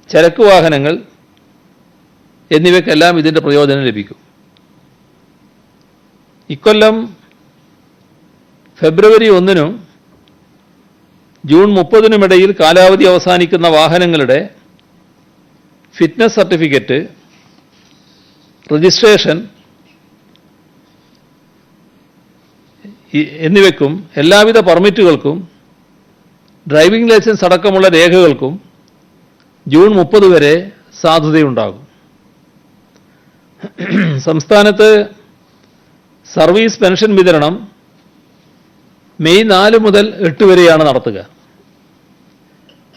ചരക്ക് വാഹനങ്ങൾ എന്നിവയ്ക്കെല്ലാം ഇതിൻ്റെ പ്രയോജനം ലഭിക്കും. ഇക്കൊല്ലം ഫെബ്രുവരി 1-നും ജൂൺ 30-നുമിടയിൽ കാലാവധി അവസാനിക്കുന്ന വാഹനങ്ങളുടെ ഫിറ്റ്നസ് സർട്ടിഫിക്കറ്റ്, രജിസ്ട്രേഷൻ എന്നിവയ്ക്കും എല്ലാവിധ പെർമിറ്റുകൾക്കും ഡ്രൈവിംഗ് ലൈസൻസ് അടക്കമുള്ള രേഖകൾക്കും ജൂൺ 30 വരെ സാധുതയുണ്ടാകും. സംസ്ഥാനത്ത് സർവീസ് പെൻഷൻ വിതരണം മെയ് 4 മുതൽ 8 വരെയാണ് നടത്തുക.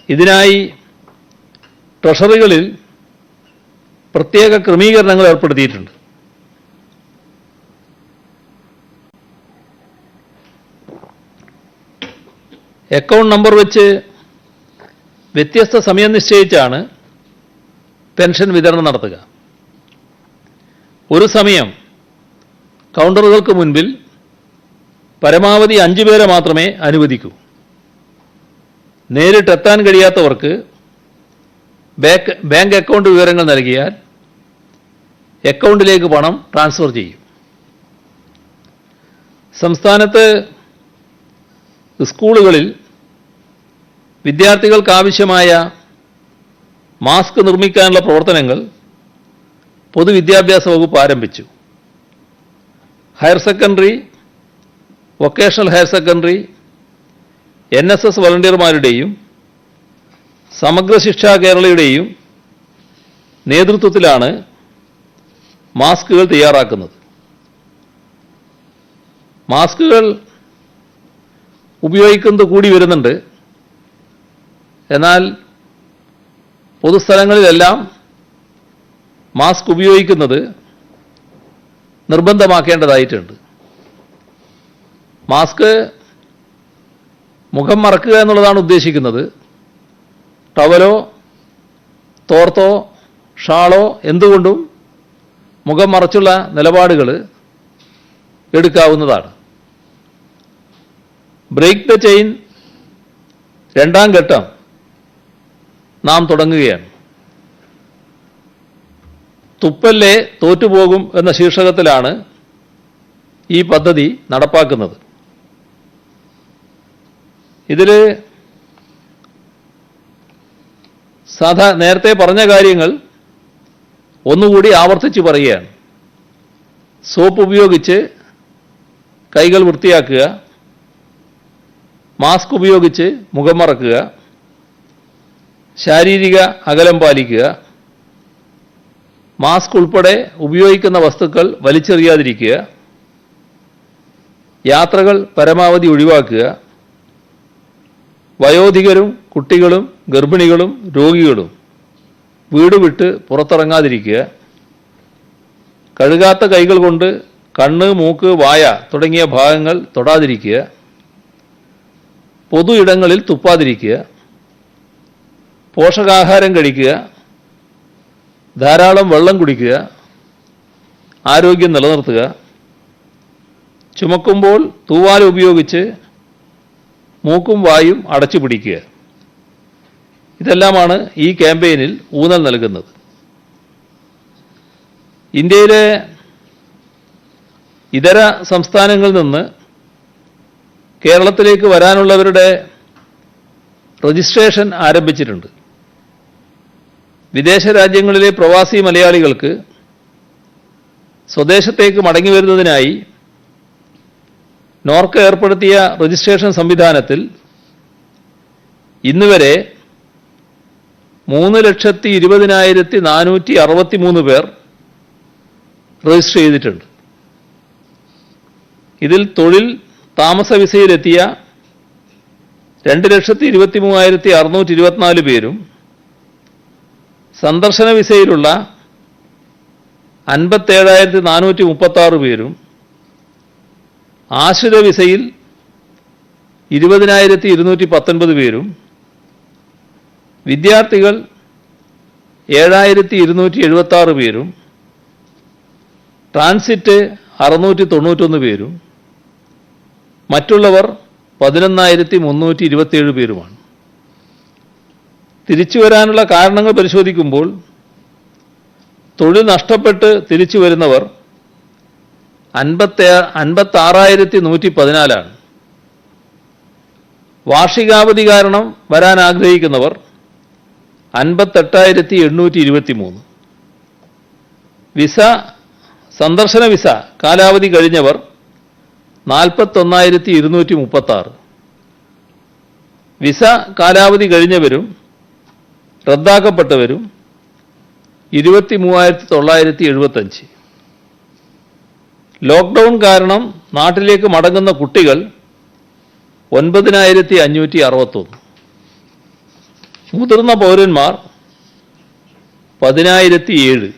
ഇതിനായി ട്രഷറികളിൽ പ്രത്യേക ക്രമീകരണങ്ങൾ ഏർപ്പെടുത്തിയിട്ടുണ്ട്. അക്കൗണ്ട് നമ്പർ വെച്ച് വ്യത്യസ്ത സമയം നിശ്ചയിച്ചാണ് പെൻഷൻ വിതരണം നടത്തുക. ഒരു സമയം കൗണ്ടറുകൾക്ക് മുൻപിൽ പരമാവധി 5 പേരെ മാത്രമേ അനുവദിക്കൂ. നേരിട്ടെത്താൻ കഴിയാത്തവർക്ക് ബാങ്ക് അക്കൗണ്ട് വിവരങ്ങൾ നൽകിയാൽ അക്കൗണ്ടിലേക്ക് പണം ട്രാൻസ്ഫർ ചെയ്യും. സംസ്ഥാനത്ത് സ്കൂളുകളിൽ വിദ്യാർത്ഥികൾക്കാവശ്യമായ മാസ്ക് നിർമ്മിക്കാനുള്ള പ്രവർത്തനങ്ങൾ പൊതുവിദ്യാഭ്യാസ വകുപ്പ് ആരംഭിച്ചു. Higher secondary, vocational higher secondary, NSS വളണ്ടിയർമാരുടെയും സമഗ്ര ശിക്ഷാ കേരളയുടെയും നേതൃത്വത്തിലാണ് മാസ്കുകൾ തയ്യാറാക്കുന്നത്. മാസ്കുകൾ ഉപയോഗിക്കുന്നത് കൂടി വരുന്നുണ്ട്. എന്നാൽ പൊതുസ്ഥലങ്ങളിലെല്ലാം മാസ്ക് ഉപയോഗിക്കുന്നത് നിർബന്ധമാക്കേണ്ടതായിട്ടുണ്ട്. മാസ്ക് മുഖം മറക്കുക എന്നുള്ളതാണ് ഉദ്ദേശിക്കുന്നത്. ടവലോ തോർത്തോ ഷാളോ എന്തുകൊണ്ടും മുഖം മറച്ചുള്ള നിലപാടുകൾ എടുക്കാവുന്നതാണ്. ബ്രേക്ക് ദ ചെയിൻ 2ാം ഘട്ടം നാം തുടങ്ങുകയാണ്. തുപ്പല്ലേ തോറ്റുപോകും എന്ന ശീർഷകത്തിലാണ് ഈ പദ്ധതി നടപ്പാക്കുന്നത്. ഇതിൽ നേരത്തെ പറഞ്ഞ കാര്യങ്ങൾ ഒന്നുകൂടി ആവർത്തിച്ച് പറയുകയാണ്. സോപ്പ് ഉപയോഗിച്ച് കൈകൾ വൃത്തിയാക്കുക, മാസ്ക് ഉപയോഗിച്ച് മുഖം മറക്കുക, ശാരീരിക അകലം പാലിക്കുക, മാസ്ക് ഉൾപ്പെടെ ഉപയോഗിക്കുന്ന വസ്തുക്കൾ വലിച്ചെറിയാതിരിക്കുക, യാത്രകൾ പരമാവധി ഒഴിവാക്കുക, വയോധികരും കുട്ടികളും ഗർഭിണികളും രോഗികളും വീട് വിട്ട് പുറത്തിറങ്ങാതിരിക്കുക, കഴുകാത്ത കൈകൾ കൊണ്ട് കണ്ണ്, മൂക്ക്, വായ തുടങ്ങിയ ഭാഗങ്ങൾ തൊടാതിരിക്കുക, പൊതു ഇടങ്ങളിൽ തുപ്പാതിരിക്കുക, പോഷകാഹാരം കഴിക്കുക, ധാരാളം വെള്ളം കുടിക്കുക, ആരോഗ്യം നിലനിർത്തുക, ചുമക്കുമ്പോൾ തൂവാല ഉപയോഗിച്ച് മൂക്കും വായും അടച്ചു പിടിക്കുക. ഇതെല്ലാമാണ് ഈ ക്യാമ്പയിനിൽ ഊന്നൽ നൽകുന്നത്. ഇന്ത്യയിലെ ഇതര സംസ്ഥാനങ്ങളിൽ നിന്ന് കേരളത്തിലേക്ക് വരാനുള്ളവരുടെ രജിസ്ട്രേഷൻ ആരംഭിച്ചിട്ടുണ്ട്. വിദേശ രാജ്യങ്ങളിലെ പ്രവാസി മലയാളികൾക്ക് സ്വദേശത്തേക്ക് മടങ്ങി വരുന്നതിനായി നോർക്ക ഏർപ്പെടുത്തിയ രജിസ്ട്രേഷൻ സംവിധാനത്തിൽ ഇന്നുവരെ 3,20,463 പേർ രജിസ്റ്റർ ചെയ്തിട്ടുണ്ട്. ഇതിൽ തൊഴിൽ താമസ വിസയിലെത്തിയ 2,23,624 പേരും സന്ദർശന വിസയിലുള്ള 57,436 പേരും ആശ്രിത വിസയിൽ 20,219 പേരും വിദ്യാർത്ഥികൾ 7,276 പേരും ട്രാൻസിറ്റ് 691 പേരും മറ്റുള്ളവർ 11,327 പേരുമാണ്. തിരിച്ചു വരാനുള്ള കാരണങ്ങൾ പരിശോധിക്കുമ്പോൾ തൊഴിൽ നഷ്ടപ്പെട്ട് തിരിച്ചു വരുന്നവർ 56,114 ആണ്. വാർഷികാവധി കാരണം വരാൻ ആഗ്രഹിക്കുന്നവർ 58,823. സന്ദർശന വിസ കാലാവധി കഴിഞ്ഞവർ 41,236. വിസ കാലാവധി കഴിഞ്ഞവരും റദ്ദാക്കപ്പെട്ടവരും 23,975. ലോക്ക്ഡൗൺ കാരണം നാട്ടിലേക്ക് മടങ്ങുന്ന കുട്ടികൾ 9,561. മുതിർന്ന പൗരന്മാർ 10,007.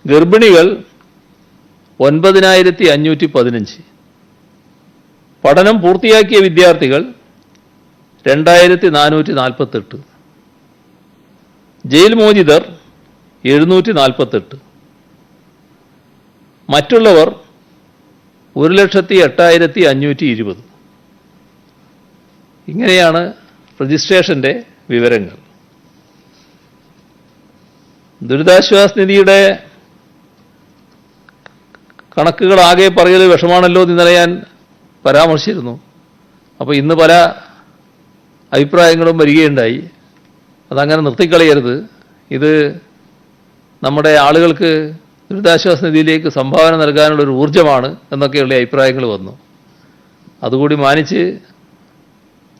ഗർഭിണികൾ 9,515. പഠനം പൂർത്തിയാക്കിയ വിദ്യാർത്ഥികൾ 2,448. ജയിൽ മോചിതർ 748. മറ്റുള്ളവർ 1,08,520. ഇങ്ങനെയാണ് രജിസ്ട്രേഷൻ്റെ വിവരങ്ങൾ. ദുരിതാശ്വാസ നിധിയുടെ കണക്കുകളാകെ പറയൽ വിഷമാണല്ലോ എന്ന് ഇന്നലെ ഞാൻ പരാമർശിച്ചിരുന്നു. അപ്പോൾ ഇന്ന് പല അഭിപ്രായങ്ങളും വരികയുണ്ടായി. അതങ്ങനെ നിർത്തിക്കളയരുത്, ഇത് നമ്മുടെ ആളുകൾക്ക് ദുരിതാശ്വാസ നിധിയിലേക്ക് സംഭാവന നൽകാനുള്ളൊരു ഊർജ്ജമാണ് എന്നൊക്കെയുള്ള അഭിപ്രായങ്ങൾ വന്നു. അതുകൂടി മാനിച്ച്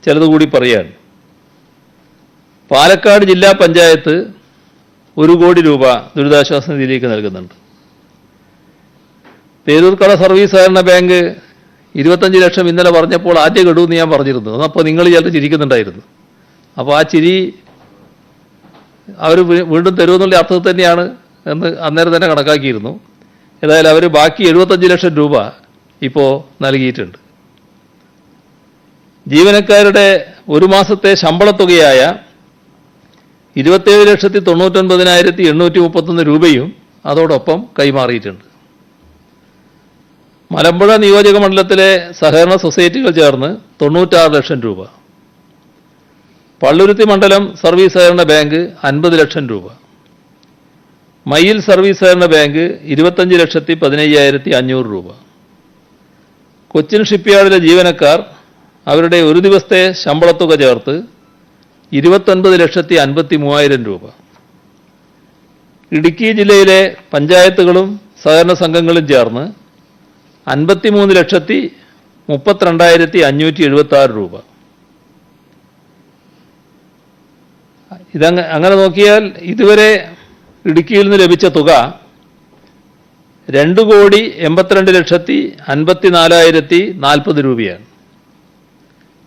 ചിലതുകൂടി പറയാൻ. പാലക്കാട് ജില്ലാ പഞ്ചായത്ത് 1 കോടി രൂപ ദുരിതാശ്വാസ നിധിയിലേക്ക് നൽകുന്നുണ്ട്. പേരൂർക്കട സർവീസ് സഹകരണ ബാങ്ക് 25 ലക്ഷം ഇന്നലെ പറഞ്ഞപ്പോൾ ആദ്യ ഗഡു എന്ന് ഞാൻ പറഞ്ഞിരുന്നു. അപ്പോൾ നിങ്ങൾ ചിലർ ചിരിക്കുന്നുണ്ടായിരുന്നു. അപ്പോൾ ആ ചിരി അവർ വീണ്ടും തരുമെന്നുള്ള അർത്ഥത്തിൽ തന്നെയാണ് എന്ന് അന്നേരം തന്നെ കണക്കാക്കിയിരുന്നു. ഏതായാലും അവർ ബാക്കി 75 ലക്ഷം രൂപ ഇപ്പോൾ നൽകിയിട്ടുണ്ട്. ജീവനക്കാരുടെ ഒരു മാസത്തെ ശമ്പളത്തുകയായ 27,99,831 രൂപയും അതോടൊപ്പം കൈമാറിയിട്ടുണ്ട്. മലമ്പുഴ നിയോജക മണ്ഡലത്തിലെ സഹകരണ സൊസൈറ്റികൾ ചേർന്ന് 96 ലക്ഷം രൂപ, പള്ളുരുത്തി മണ്ഡലം സർവീസ് സഹകരണ ബാങ്ക് 50 ലക്ഷം രൂപ, മയിൽ സർവീസ് സഹകരണ ബാങ്ക് 25,15,500 രൂപ, കൊച്ചിൻ ഷിപ്പ്യാർഡിലെ ജീവനക്കാർ അവരുടെ ഒരു ദിവസത്തെ ശമ്പളത്തുക ചേർത്ത് 29,53,000 രൂപ. ഇടുക്കി ജില്ലയിലെ പഞ്ചായത്തുകളും സഹകരണ സംഘങ്ങളും ചേർന്ന് 53,32,576 രൂപ. അങ്ങനെ നോക്കിയാൽ ഇതുവരെ ഇടുക്കിയിൽ നിന്ന് ലഭിച്ച തുക 2,82,54,040 രൂപയാണ്.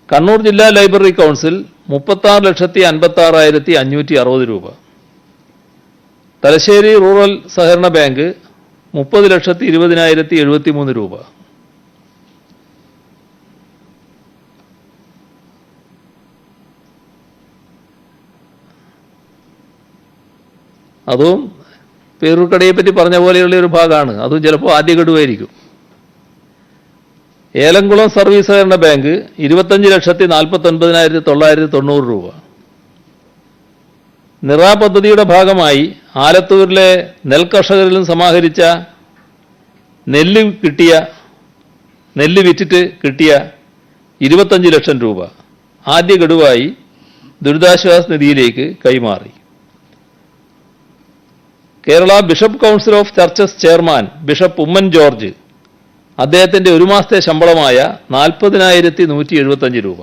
കണ്ണൂർ ജില്ലാ ലൈബ്രറി കൗൺസിൽ 36,56,560 രൂപ. തലശ്ശേരി റൂറൽ സഹകരണ ബാങ്ക് 30,20,073 രൂപ. അതും പേരൂർക്കടയെ പറ്റി പറഞ്ഞ പോലെയുള്ള ഒരു ഭാഗമാണ്. അതും ചിലപ്പോൾ ആദ്യ ഗഡുവായിരിക്കും. ഏലംകുളം സർവീസ് സഹകരണ ബാങ്ക് 25,49,990 രൂപ. നിറ പദ്ധതിയുടെ ഭാഗമായി ആലത്തൂരിലെ നെൽകർഷകരിലും സമാഹരിച്ച നെല്ല് വിറ്റിട്ട് കിട്ടിയ 25 ലക്ഷം രൂപ ആദ്യ ഗഡുവായി ദുരിതാശ്വാസ നിധിയിലേക്ക് കൈമാറി. Kerala bishop council of churches chairman bishop Oommen George അദ്ദേഹത്തിൻ്റെ ഒരു മാസത്തെ ശമ്പളമായ 40,175 രൂപ.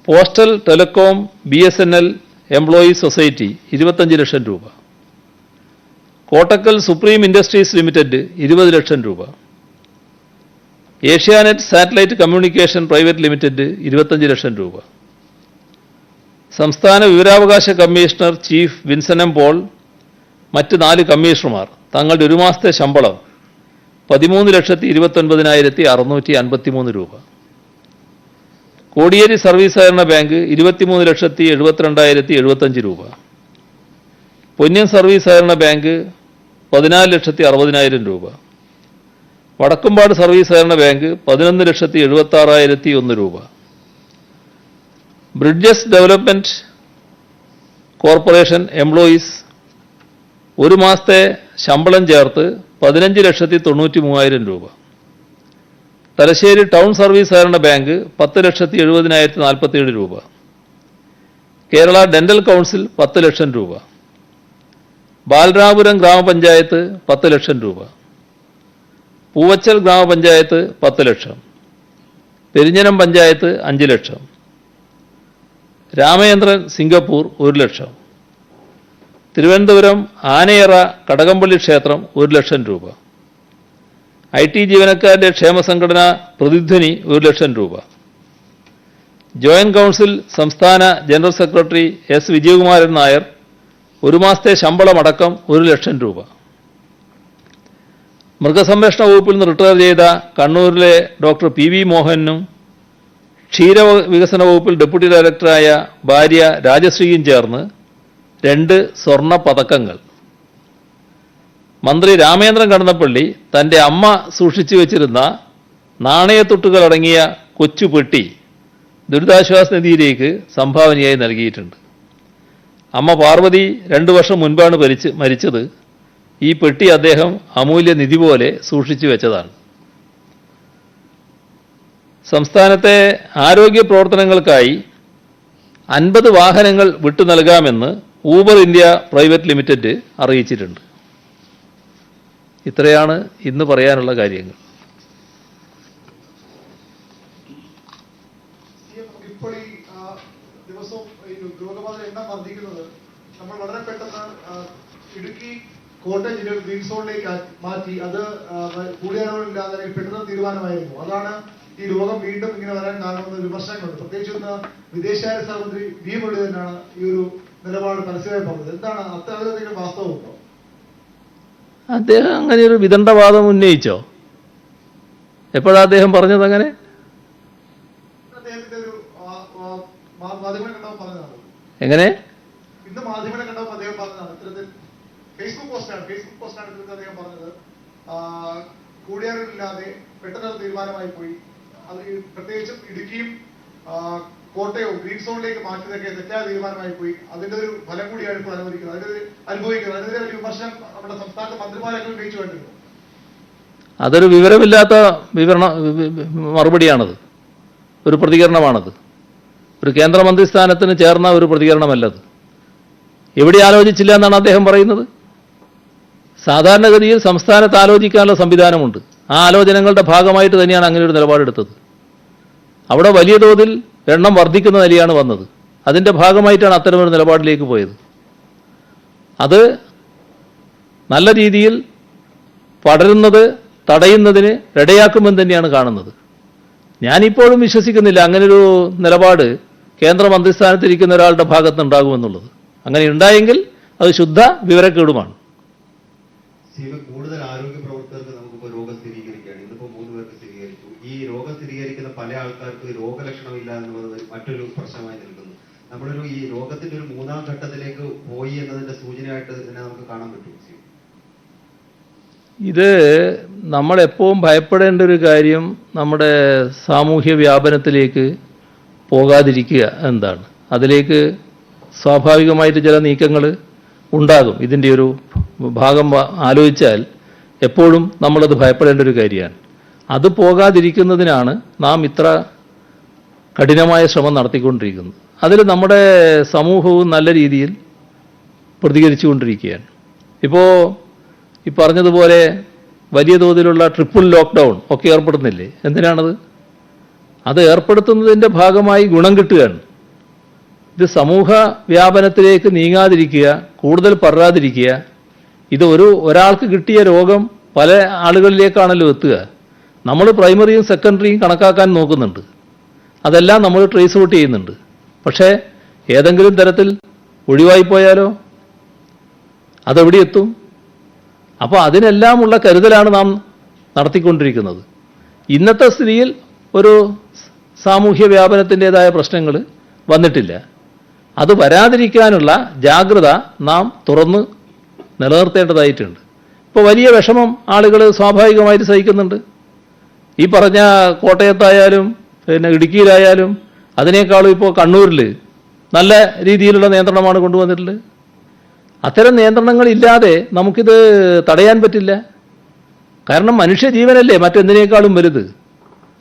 Postal telecom BSNL employees society 25 lakh രൂപ. Kottakkal supreme industries limited 20 lakh രൂപ. Asianet satellite communication private limited 25 lakh രൂപ. സംസ്ഥാന വിവരാവകാശ commissioner chief Vinson M Paul മറ്റ് 4 കമ്മീഷണർമാർ തങ്ങളുടെ ഒരു മാസത്തെ ശമ്പളം 13,29,653 രൂപ. കോടിയേരി സർവീസ് സഹകരണ ബാങ്ക് 23,72,75 രൂപ. പൊന്നിൻ സർവീസ് സഹകരണ ബാങ്ക് 14,60,000 രൂപ. വടക്കുംപാട് സർവീസ് സഹകരണ ബാങ്ക് 11,76,001 രൂപ. ബ്രിഡ്ജസ് ഡെവലപ്മെന്റ് കോർപ്പറേഷൻ എംപ്ലോയീസ് ഒരു മാസത്തെ ശമ്പളം ചേർത്ത് 15,93,000 രൂപ. തലശ്ശേരി ടൗൺ സർവീസ് സഹകരണ ബാങ്ക് 10,70,047 രൂപ. കേരള ഡെന്റൽ കൗൺസിൽ 10 ലക്ഷം രൂപ. ബാലരാമപുരം ഗ്രാമപഞ്ചായത്ത് 10 ലക്ഷം രൂപ. പൂവച്ചൽ ഗ്രാമപഞ്ചായത്ത് 10 ലക്ഷം. പെരിഞ്ഞനം പഞ്ചായത്ത് 5 ലക്ഷം. രാമചന്ദ്രൻ സിംഗപ്പൂർ 1 ലക്ഷം. തിരുവനന്തപുരം ആനയറ കടകംപള്ളി ക്ഷേത്രം 1 ലക്ഷം രൂപ. IT ജീവനക്കാരുടെ ക്ഷേമ സംഘടന പ്രതിധ്വനി 1 ലക്ഷം രൂപ. ജോയിന്റ് കൗൺസിൽ സംസ്ഥാന general secretary S. Vijayakumaran Nair ഒരു മാസത്തെ ശമ്പളമടക്കം 1 ലക്ഷം രൂപ. മൃഗസംരക്ഷണ വകുപ്പിൽ നിന്ന് റിട്ടയർ ചെയ്ത കണ്ണൂരിലെ ഡോക്ടർ PV മോഹനും ക്ഷീരവികസന വകുപ്പിൽ ഡെപ്യൂട്ടി ഡയറക്ടറായ ഭാര്യ രാജശ്രീയും ചേർന്ന് 2 സ്വർണ്ണ പതക്കങ്ങൾ. മന്ത്രി രാമേന്ദ്രൻ കടന്നപ്പള്ളി തൻ്റെ അമ്മ സൂക്ഷിച്ചു വച്ചിരുന്ന നാണയത്തുട്ടുകളടങ്ങിയ കൊച്ചുപെട്ടി ദുരിതാശ്വാസ നിധിയിലേക്ക് സംഭാവനയായി നൽകിയിട്ടുണ്ട്. അമ്മ പാർവതി 2 വർഷം മുൻപാണ് മരിച്ചത്. ഈ പെട്ടി അദ്ദേഹം അമൂല്യ നിധി പോലെ സൂക്ഷിച്ചു വെച്ചതാണ്. സംസ്ഥാനത്തെ ആരോഗ്യ പ്രവർത്തനങ്ങൾക്കായി 50 വാഹനങ്ങൾ വിട്ടു നൽകാമെന്ന് ഊബർ ഇന്ത്യ പ്രൈവറ്റ് ലിമിറ്റഡ് അറിയിച്ചിട്ടുണ്ട്. ഇത്രയാണ് ഇന്ന് പറയാനുള്ള കാര്യങ്ങൾ. ഇപ്പോൾ ഈ ദിവസവും രോഗബാധ എണ്ണം വർദ്ധിക്കുന്നത് നമ്മൾ വളരെ പെട്ടെന്ന് ഇടുക്കി കോട്ടയം ജില്ലയിൽ ഗ്രീൻ സോണിലേക്ക് മാറ്റി. അത് കൂടിയാലോചനയില്ലാതെ പെട്ടെന്ന് തീരുമാനമായിരുന്നു. അതാണ് ഈ രോഗം വീണ്ടും ഇങ്ങനെ വരാൻ കാരണമെന്ന് വിമർശനങ്ങളുണ്ട്. പ്രത്യേകിച്ച് ഇന്ന് വിദേശകാര്യ സഹമന്ത്രി വി മുരളീധരനാണ് ഈ ഒരു നിലപാട് പരസ്യമായി പറഞ്ഞത്. എന്താണ് അത്തരത്തിലുള്ള വാസ്തവമുണ്ടോ? അദ്ദേഹം അങ്ങനെ ഒരു വിദണ്ഡവാദം ഉന്നയിച്ചോ? എപ്പോഴാണ് അദ്ദേഹം പറഞ്ഞത്? അങ്ങനെ അദ്ദേഹത്തിന്റെ ഒരു മാധ്യമങ്ങളെ കണ്ടപ്പോൾ പറഞ്ഞതാണ്. എങ്ങനെ? ഇന്ന് മാധ്യമങ്ങളെ കണ്ടപ്പോൾ അദ്ദേഹം പറഞ്ഞതാണ്. ഇത്തരത്തിൽ ഫേസ്ബുക്ക് പോസ്റ്റാണ് ഇത്തരത്തിൽ അദ്ദേഹം പറഞ്ഞത്. കൂടിയാലോചനയില്ലാതെ പെട്ടെന്ന് തീരുമാനമായി പോയി. അത് പ്രത്യേകിച്ചും ഇടുക്കിയും കോട്ടയവും ഗ്രീൻ സോണിലേക്ക് മാറ്റിയതൊക്കെ തെറ്റായ തീരുമാനമായി പോയി. അതിന്റെ ഒരു ഫലം കൂടിയാണ് ഇപ്പോൾ അനുഭവിക്കുന്നത്. അതിനെതിരെ ഒരു വിമർശനം നമ്മുടെ സംസ്ഥാനത്തെ മന്ത്രിമാരൊക്കെ ഉന്നയിച്ചു വേണ്ടിയിരുന്നു. അതൊരു വിവരമില്ലാത്ത മറുപടിയാണത്, ഒരു പ്രതികരണമാണത്. ഒരു കേന്ദ്രമന്ത്രി സ്ഥാനത്തിന് ചേർന്ന ഒരു പ്രതികരണമല്ലത്. എവിടെ ആലോചിച്ചില്ല എന്നാണ് അദ്ദേഹം പറയുന്നത്? സാധാരണഗതിയിൽ സംസ്ഥാനത്ത് ആലോചിക്കാനുള്ള സംവിധാനമുണ്ട്. ആ ആലോചനകളുടെ ഭാഗമായിട്ട് തന്നെയാണ് അങ്ങനെ ഒരു നിലപാടെടുത്തത്. അവിടെ വലിയ തോതിൽ എണ്ണം വർദ്ധിക്കുന്ന നിലയാണ് വന്നത്. അതിൻ്റെ ഭാഗമായിട്ടാണ് അത്തരമൊരു നിലപാടിലേക്ക് പോയത്. അത് നല്ല രീതിയിൽ പടരുന്നത് തടയുന്നതിന് ഇടയാക്കുമെന്ന് തന്നെയാണ് കാണുന്നത്. ഞാനിപ്പോഴും വിശ്വസിക്കുന്നില്ല അങ്ങനൊരു നിലപാട് കേന്ദ്രമന്ത്രിസ്ഥാനത്തിരിക്കുന്ന ഒരാളുടെ ഭാഗത്തുനിന്നുണ്ടാകുമെന്നുള്ളത്. അങ്ങനെ ഉണ്ടായെങ്കിൽ അത് ശുദ്ധ വിവരക്കേടുമാണ്. കൂടുതൽ ആരോഗ്യ പ്രവർത്തകർക്ക് നമുക്കിപ്പോൾ രോഗം സ്ഥിരീകരിക്കുകയാണ്. ഇന്നിപ്പോൾ 3 പേർക്ക് സ്ഥിരീകരിച്ചു. ഈ രോഗം സ്ഥിരീകരിക്കുന്ന പല ആൾക്കാർക്ക് രോഗലക്ഷണമില്ല എന്നുള്ളത് മറ്റൊരു പ്രശ്നമായി നിൽക്കുന്നു. നമ്മളൊരു ഈ രോഗത്തിന്റെ ഒരു 3ാം ഘട്ടത്തിലേക്ക് പോയി എന്നതിന്റെ സൂചനയായിട്ട് ഇതിനെ നമുക്ക് കാണാൻ പറ്റും. ഇത് നമ്മളെപ്പോഴും ഭയപ്പെടേണ്ട ഒരു കാര്യം നമ്മുടെ സാമൂഹ്യ വ്യാപനത്തിലേക്ക് പോകാതിരിക്കുക എന്നതാണ്. അതിലേക്ക് സ്വാഭാവികമായിട്ട് ചില നീക്കങ്ങൾ ഉണ്ടാകും. ഇതിൻ്റെ ഒരു ഭാഗം ആലോചിച്ചാൽ എപ്പോഴും നമ്മളത് ഭയപ്പെടേണ്ട ഒരു കാര്യമാണ്. അത് പോകാതിരിക്കുന്നതിനാണ് നാം ഇത്ര കഠിനമായ ശ്രമം നടത്തിക്കൊണ്ടിരിക്കുന്നത്. അതിൽ നമ്മുടെ സമൂഹവും നല്ല രീതിയിൽ പ്രതികരിച്ചുകൊണ്ടിരിക്കുകയാണ്. ഇപ്പോൾ ഈ പറഞ്ഞതുപോലെ വലിയ തോതിലുള്ള ട്രിപ്പിൾ ലോക്ക്ഡൗൺ ഒക്കെ ഏർപ്പെടുന്നില്ലേ? എന്തിനാണത്? അത് ഏർപ്പെടുത്തുന്നതിൻ്റെ ഭാഗമായി ഗുണം കിട്ടുകയാണ്. ഇത് സമൂഹ വ്യാപനത്തിലേക്ക് നീങ്ങാതിരിക്കുക, കൂടുതൽ പടരാതിരിക്കുക. ഇത് ഒരാൾക്ക് കിട്ടിയ രോഗം പല ആളുകളിലേക്കാണല്ലോ എത്തുക. നമ്മൾ പ്രൈമറിയും സെക്കൻഡറിയും കണക്കാക്കാൻ നോക്കുന്നുണ്ട്. അതെല്ലാം നമ്മൾ ട്രേസ് ഔട്ട് ചെയ്യുന്നുണ്ട്. പക്ഷേ ഏതെങ്കിലും തരത്തിൽ ഒഴിവായിപ്പോയാലോ അതെവിടെ എത്തും? അപ്പോൾ അതിനെല്ലാമുള്ള കരുതലാണ് നാം നടത്തിക്കൊണ്ടിരിക്കുന്നത്. ഇന്നത്തെ സ്ഥിതിയിൽ ഒരു സാമൂഹ്യ വ്യാപനത്തിൻ്റെതായ പ്രശ്നങ്ങൾ വന്നിട്ടില്ല. അത് വരാതിരിക്കാനുള്ള ജാഗ്രത നാം തുറന്ന് നിലനിർത്തേണ്ടതായിട്ടുണ്ട്. ഇപ്പോൾ വലിയ വിഷമം ആളുകൾ സ്വാഭാവികമായിട്ട് സഹിക്കുന്നുണ്ട്. ഈ പറഞ്ഞ കോട്ടയത്തായാലും പിന്നെ ഇടുക്കിയിലായാലും അതിനേക്കാളും ഇപ്പോൾ കണ്ണൂരിൽ നല്ല രീതിയിലുള്ള നിയന്ത്രണമാണ് കൊണ്ടുവന്നിട്ടുള്ളത്. അത്തരം നിയന്ത്രണങ്ങളില്ലാതെ നമുക്കിത് തടയാൻ പറ്റില്ല. കാരണം മനുഷ്യജീവനല്ലേ മറ്റെന്തിനേക്കാളും വലുത്.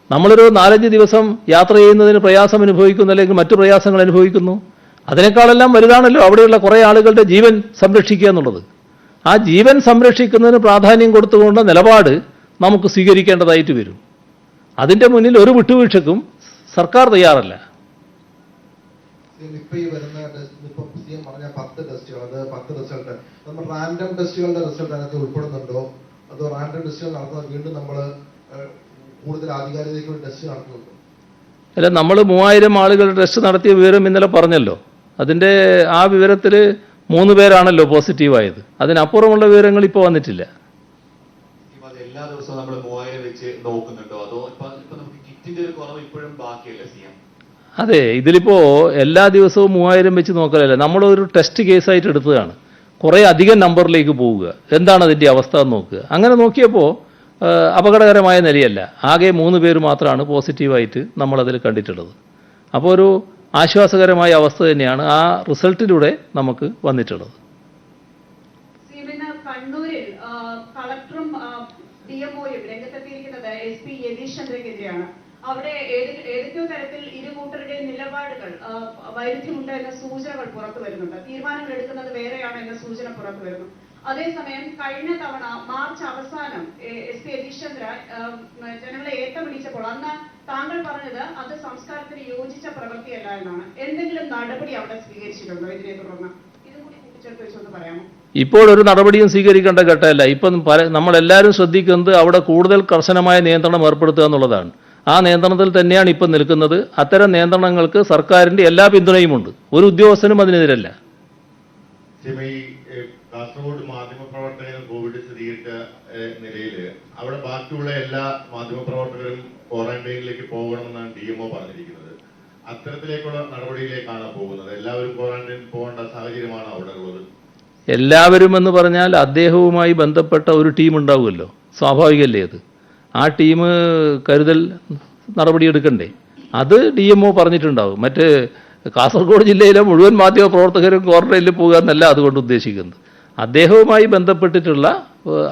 നമ്മളൊരു 4-5 ദിവസം യാത്ര ചെയ്യുന്നതിന് പ്രയാസം അനുഭവിക്കുന്നു, അല്ലെങ്കിൽ മറ്റു പ്രയാസങ്ങൾ അനുഭവിക്കുന്നു. അതിനേക്കാളെല്ലാം വലുതാണല്ലോ അവിടെയുള്ള കുറേ ആളുകളുടെ ജീവൻ സംരക്ഷിക്കുക എന്നുള്ളത്. ആ ജീവൻ സംരക്ഷിക്കുന്നതിന് പ്രാധാന്യം കൊടുത്തുകൊണ്ട് നിലപാട് നമുക്ക് സ്വീകരിക്കേണ്ടതായിട്ട് വരും. അതിൻ്റെ മുന്നിൽ ഒരു വിട്ടുവീഴ്ചക്കും സർക്കാർ തയ്യാറല്ല. ഇപ്പൊ ഈ വരുന്ന ഇപ്പൊ സിഎം പറഞ്ഞ 10 ടെസ്റ്റുകൾ, അത് 10 റിസൾട്ട് നമ്മൾ റാൻഡം ടെസ്റ്റുകളുടെ റിസൾട്ട് അതിനകത്ത് ഉൾപ്പെടുന്നുണ്ടോ? അതോ റാൻഡം ടെസ്റ്റുകൾ നടത്തുന്നത് വീണ്ടും നമ്മൾ കൂടുതൽ ആധികാരികതയ്ക്കുള്ള ടെസ്റ്റ് നടത്തുന്നുണ്ടോ? അല്ല, നമ്മൾ 3000 ആളുകൾ ടെസ്റ്റ് നടത്തിയ വിവരം ഇന്നലെ പറഞ്ഞല്ലോ. അതിൻ്റെ ആ വിവരത്തിൽ 3 പേരാണല്ലോ പോസിറ്റീവായത്. അതിനപ്പുറമുള്ള വിവരങ്ങൾ ഇപ്പോൾ വന്നിട്ടില്ല. എല്ലാ ദിവസവും നമ്മൾ 3000 വെച്ച് നോക്കുന്നുണ്ടോ? അതോ ഇപ്പൊ നമുക്ക് കിറ്റിന്റെ ഒരു കുറവ് ഇപ്പോഴും ബാക്കിയല്ലേ സിഎം? അതെ, ഇതിലിപ്പോൾ എല്ലാ ദിവസവും 3000 വെച്ച് നോക്കലല്ല, നമ്മളൊരു ടെസ്റ്റ് കേസായിട്ട് എടുത്തതാണ്. കുറേ അധികം നമ്പറിലേക്ക് പോവുക. എന്താണ് അതിൻ്റെ അവസ്ഥ എന്ന് നോക്കുക. അങ്ങനെ നോക്കിയപ്പോൾ അപകടകരമായ നിലയല്ല. ആകെ 3 പേര് മാത്രമാണ് പോസിറ്റീവായിട്ട് നമ്മളതിൽ കണ്ടിട്ടുള്ളത്. അപ്പോൾ ഒരു ആശ്വാസകരമായ അവസ്ഥ തന്നെയാണ് ആ റിസൾട്ടിലൂടെ നമുക്ക് വന്നിട്ടുള്ളത്. കണ്ണൂരിൽ കളക്ടറും ഡിഎംഒയും രംഗത്തെത്തിയിരിക്കുന്നത് SP യതീഷ് ചന്ദ്രയ്ക്കെതിരെയാണ്. അവിടെ ഏതൊക്കെയോ തരത്തിൽ ഇരു കൂട്ടരുടെയും നിലപാടുകൾ വൈരുദ്ധ്യമുണ്ട് എന്ന സൂചനകൾ പുറത്തു വരുന്നുണ്ട്. തീരുമാനങ്ങൾ എടുക്കുന്നത് വേറെയാണ് എന്ന സൂചന പുറത്തു വരുന്നു. അതേസമയം കഴിഞ്ഞ തവണ മാർച്ച് അവസാനം SP യതീഷ് ചന്ദ്ര ജനങ്ങളെ ഏത്തമിടിച്ചപ്പോൾ അന്ന് താങ്കൾ പറഞ്ഞത് അത് സംസ്കാരത്തിന് യോജിച്ച പ്രവൃത്തിയല്ല എന്നാണ്. എന്തെങ്കിലും നടപടി അവിടെ സ്വീകരിച്ചിട്ടുണ്ടോ ഇതിനെ തുടർന്ന്? ഇതും കൂടി കൂട്ടിച്ചേർത്ത് വെച്ചൊന്ന് പറയാമോ? ഇപ്പോൾ ഒരു നടപടിയും സ്വീകരിക്കേണ്ട ഘട്ടമല്ല. ഇപ്പം നമ്മളെല്ലാവരും ശ്രദ്ധിക്കുന്നത് അവിടെ കൂടുതൽ കർശനമായ നിയന്ത്രണം ഏർപ്പെടുത്തുക എന്നുള്ളതാണ്. ആ നിയന്ത്രണത്തിൽ തന്നെയാണ് ഇപ്പം നിൽക്കുന്നത്. അത്തരം നിയന്ത്രണങ്ങൾക്ക് സർക്കാരിൻ്റെ എല്ലാ പിന്തുണയുമുണ്ട്. ഒരു ഉദ്യോഗസ്ഥനും അതിനെതിരല്ല. കാസർഗോഡ് മാധ്യമപ്രവർത്തകരും കോവിഡ് സ്ഥിരീകരിച്ച നിലയിൽ അവിടെ ബാക്കിയുള്ള എല്ലാ മാധ്യമപ്രവർത്തകരും ക്വാറന്റൈനിലേക്ക് പോകണമെന്നാണ് DMO പറഞ്ഞിരിക്കുന്നത്. അത്തരത്തിലേക്കുള്ള നടപടിയിലേക്കാണ് പോകുന്നത്. എല്ലാവരും ക്വാറന്റൈനിൽ പോകേണ്ട സാഹചര്യമാണ് അവിടെ ഉള്ളത്. എല്ലാവരും എന്ന് പറഞ്ഞാൽ അദ്ദേഹവുമായി ബന്ധപ്പെട്ട ഒരു ടീം ഉണ്ടാവുമല്ലോ, സ്വാഭാവികമല്ലേ അത്. ആ ടീം കരുതൽ നടപടിയെടുക്കണ്ടേ? അത് DMO പറഞ്ഞിട്ടുണ്ടാവും. മറ്റ് കാസർഗോഡ് ജില്ലയിലെ മുഴുവൻ മാധ്യമപ്രവർത്തകരും ക്വാറന്റൈനിൽ പോകുക എന്നല്ല അതുകൊണ്ട് ഉദ്ദേശിക്കുന്നത്. അദ്ദേഹവുമായി ബന്ധപ്പെട്ടിട്ടുള്ള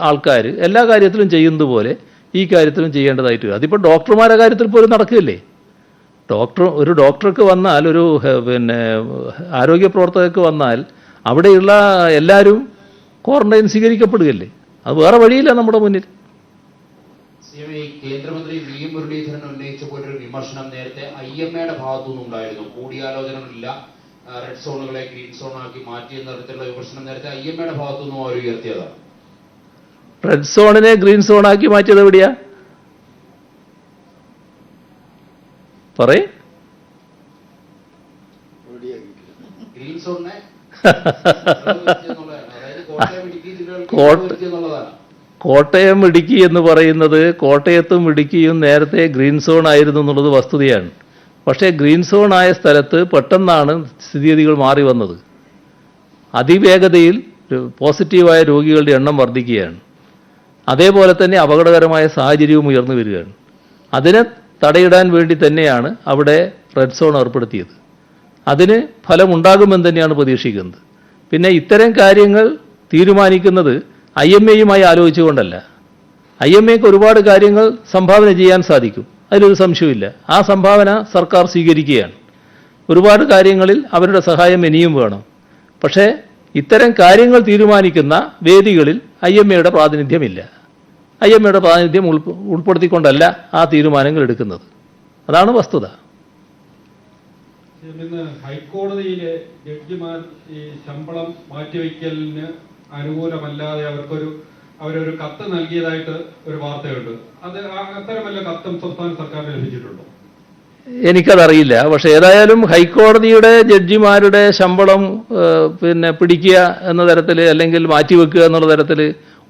ആൾക്കാർ എല്ലാ കാര്യത്തിലും ചെയ്യുന്നത് പോലെ ഈ കാര്യത്തിലും ചെയ്യേണ്ടതായിട്ട് വരും. അതിപ്പോൾ ഡോക്ടർമാരുടെ കാര്യത്തിൽ പോലും നടക്കില്ലേ. ഒരു ഡോക്ടർക്ക് വന്നാൽ, പിന്നെ ആരോഗ്യ പ്രവർത്തകർക്ക് വന്നാൽ അവിടെയുള്ള എല്ലാവരും ക്വാറന്റൈൻ സ്വീകരിക്കപ്പെടുകയല്ലേ? അത് വേറെ വഴിയില്ല നമ്മുടെ മുന്നിൽ. കേന്ദ്രമന്ത്രി വി മുരളീധരൻ ഉന്നയിച്ച പോലൊരു വിമർശനം നേരത്തെ IMAയുടെ ഭാഗത്തുനിന്നും ഉണ്ടായിരുന്നു. കൂടിയാലോചനകളില്ല, റെഡ് സോണുകളെ ഗ്രീൻ സോണാക്കി മാറ്റിയെന്ന തരത്തിലുള്ള വിമർശനം നേരത്തെ IMAയുടെ ഭാഗത്തുനിന്നും അവർ ഉയർത്തിയതാണ്. റെഡ് സോണിനെ ഗ്രീൻ സോണാക്കി മാറ്റിയത് എവിടെയാ? പറയേ. ഗ്രീൻ സോണിനെ അതായത് കോട്ടയം ഇടുക്കി ജില്ലകൾക്ക് എന്നുള്ളതാണ്. കോട്ടയം ഇടുക്കി എന്ന് പറയുന്നത്, കോട്ടയത്തും ഇടുക്കിയും നേരത്തെ ഗ്രീൻ സോൺ ആയിരുന്നു എന്നുള്ളത് വസ്തുതയാണ്. പക്ഷേ ഗ്രീൻ സോൺ ആയ സ്ഥലത്ത് പെട്ടെന്നാണ് സ്ഥിതിഗതികൾ മാറി വന്നത്. അതിവേഗതയിൽ പോസിറ്റീവായ രോഗികളുടെ എണ്ണം വർദ്ധിക്കുകയാണ്. അതേപോലെ തന്നെ അപകടകരമായ സാഹചര്യവും ഉയർന്നു വരികയാണ്. അതിനെ തടയിടാൻ വേണ്ടി തന്നെയാണ് അവിടെ റെഡ് സോൺ ഏർപ്പെടുത്തിയത്. അതിന് ഫലമുണ്ടാകുമെന്ന് തന്നെയാണ് പ്രതീക്ഷിക്കുന്നത്. പിന്നെ ഇത്തരം കാര്യങ്ങൾ തീരുമാനിക്കുന്നത് IMAയുമായി ആലോചിച്ചുകൊണ്ടല്ല. IMAക്ക് ഒരുപാട് കാര്യങ്ങൾ സംഭാവന ചെയ്യാൻ സാധിക്കും, അതിലൊരു സംശയമില്ല. ആ സംഭാവന സർക്കാർ സ്വീകരിക്കുകയാണ്. ഒരുപാട് കാര്യങ്ങളിൽ അവരുടെ സഹായം ഇനിയും വേണം. പക്ഷേ ഇത്തരം കാര്യങ്ങൾ തീരുമാനിക്കുന്ന വേദികളിൽ IMAയുടെ പ്രാതിനിധ്യമില്ല. IMAയുടെ പ്രാതിനിധ്യം ഉൾപ്പെടുത്തിക്കൊണ്ടല്ല ആ തീരുമാനങ്ങൾ എടുക്കുന്നത്. അതാണ് വസ്തുത. ഇന്ന് ഹൈക്കോടതിയിലെ ജഡ്ജിമാർ ഈ ശമ്പളം മാറ്റിവെക്കലിന് അനുകൂലമല്ലാതെ അവരൊരു കത്ത് നൽകിയതായിട്ട് ഒരു വാർത്തയുണ്ട്. അത് അത്തരമല്ല കത്തും സംസ്ഥാന സർക്കാരിന് ലഭിച്ചിട്ടുണ്ടോ? എനിക്കതറിയില്ല. പക്ഷെ ഏതായാലും ഹൈക്കോടതിയുടെ ജഡ്ജിമാരുടെ ശമ്പളം പിന്നെ പിടിക്കുക എന്ന തരത്തിൽ അല്ലെങ്കിൽ മാറ്റിവെക്കുക എന്നുള്ള തരത്തിൽ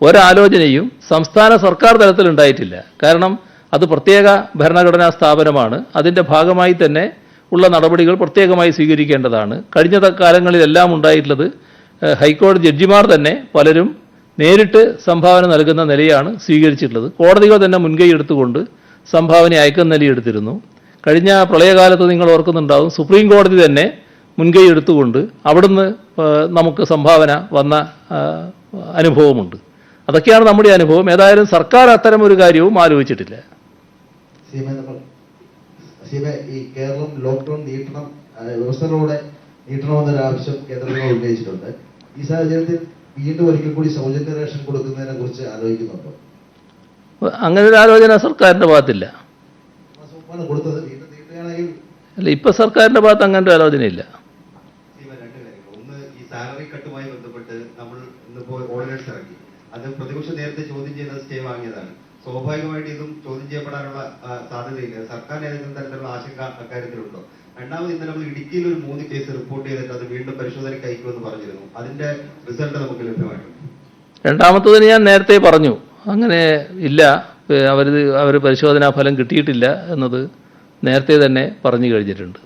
ഒരാലോചനയും സംസ്ഥാന സർക്കാർ തലത്തിൽ ഉണ്ടായിട്ടില്ല. കാരണം അത് പ്രത്യേക ഭരണഘടനാ സ്ഥാപനമാണ്. അതിൻ്റെ ഭാഗമായി തന്നെ ഉള്ള നടപടികൾ പ്രത്യേകമായി സ്വീകരിക്കേണ്ടതാണ്. കഴിഞ്ഞ കാലങ്ങളിലെല്ലാം ഉണ്ടായിട്ടുള്ളത് ഹൈക്കോടതി ജഡ്ജിമാർ തന്നെ പലരും നേരിട്ട് സംഭാവന നൽകുന്ന നിലയാണ് സ്വീകരിച്ചിട്ടുള്ളത്. കോടതികൾ തന്നെ മുൻകൈ എടുത്തുകൊണ്ട് സംഭാവന അയക്കുന്ന നിലയെടുത്തിരുന്നു. കഴിഞ്ഞ പ്രളയകാലത്ത് നിങ്ങൾ ഓർക്കുന്നുണ്ടാവും, സുപ്രീം കോടതി തന്നെ മുൻകൈ എടുത്തുകൊണ്ട് അവിടുന്ന് നമുക്ക് സംഭാവന വന്ന അനുഭവമുണ്ട്. അതൊക്കെയാണ് നമ്മുടെ അനുഭവം. ഏതായാലും സർക്കാർ അത്തരം ഒരു കാര്യവും ആലോചിച്ചിട്ടില്ല. ഈ കേരളം ലോക്ക്ഡൌൺ നീട്ടണം, വ്യവസ്ഥകളോടെ നീട്ടണമെന്നൊരു ആവശ്യം കേന്ദ്രങ്ങൾ ഉന്നയിച്ചിട്ടുണ്ട്. ഈ സാഹചര്യത്തിൽ വീണ്ടും ഒരിക്കൽ കൂടി സൗജന്യ റേഷൻ കൊടുക്കുന്നതിനെ കുറിച്ച് ആലോചിക്കുന്നുണ്ടോ? അങ്ങനെ ഒരു ആലോചന സർക്കാരിന്റെ ഭാഗത്തില്ല. കൊടുത്തത് വീണ്ടും നീട്ടുകയാണെങ്കിൽ അല്ല, ഇപ്പൊ സർക്കാരിന്റെ ഭാഗത്ത് അങ്ങനെ ഒരു ആലോചനയില്ല. രണ്ട് കാര്യങ്ങൾ. ഒന്ന്, ഈ സാലറി കട്ടുമായി ബന്ധപ്പെട്ട് നമ്മൾ ഇന്നിപ്പോ ഓർഡിനൻസ് ഇറക്കി. അത് പ്രതിപക്ഷം നേരത്തെ ചോദ്യം ചെയ്യുന്നത് സ്റ്റേ വാങ്ങിയതാണ്. സ്വാഭാവികമായിട്ട് ഇതും ചോദ്യം ചെയ്യപ്പെടാനുള്ള സാധ്യതയില്ല. സർക്കാരിന് ഏതെങ്കിലും തരത്തിലുള്ള ആശങ്ക അക്കാര്യത്തിലുണ്ടോ? രണ്ടാമത്, ഇന്നലെ നമ്മൾ ഇടുക്കിയിൽ ഒരു 3 കേസ് റിപ്പോർട്ട് ചെയ്തിട്ട് അത് വീണ്ടും പരിശോധനയ്ക്ക് അയക്കുമെന്ന് പറഞ്ഞിരുന്നു. അതിന്റെ റിസൾട്ട് നമുക്ക് ലഭ്യമായിട്ടുണ്ട്. രണ്ടാമത്തതിന് ഞാൻ നേരത്തെ പറഞ്ഞു, അങ്ങനെ ഇല്ല, അവർ പരിശോധനാ ഫലം കിട്ടിയിട്ടില്ല എന്നത് നേരത്തെ തന്നെ പറഞ്ഞു കഴിഞ്ഞിട്ടുണ്ട്.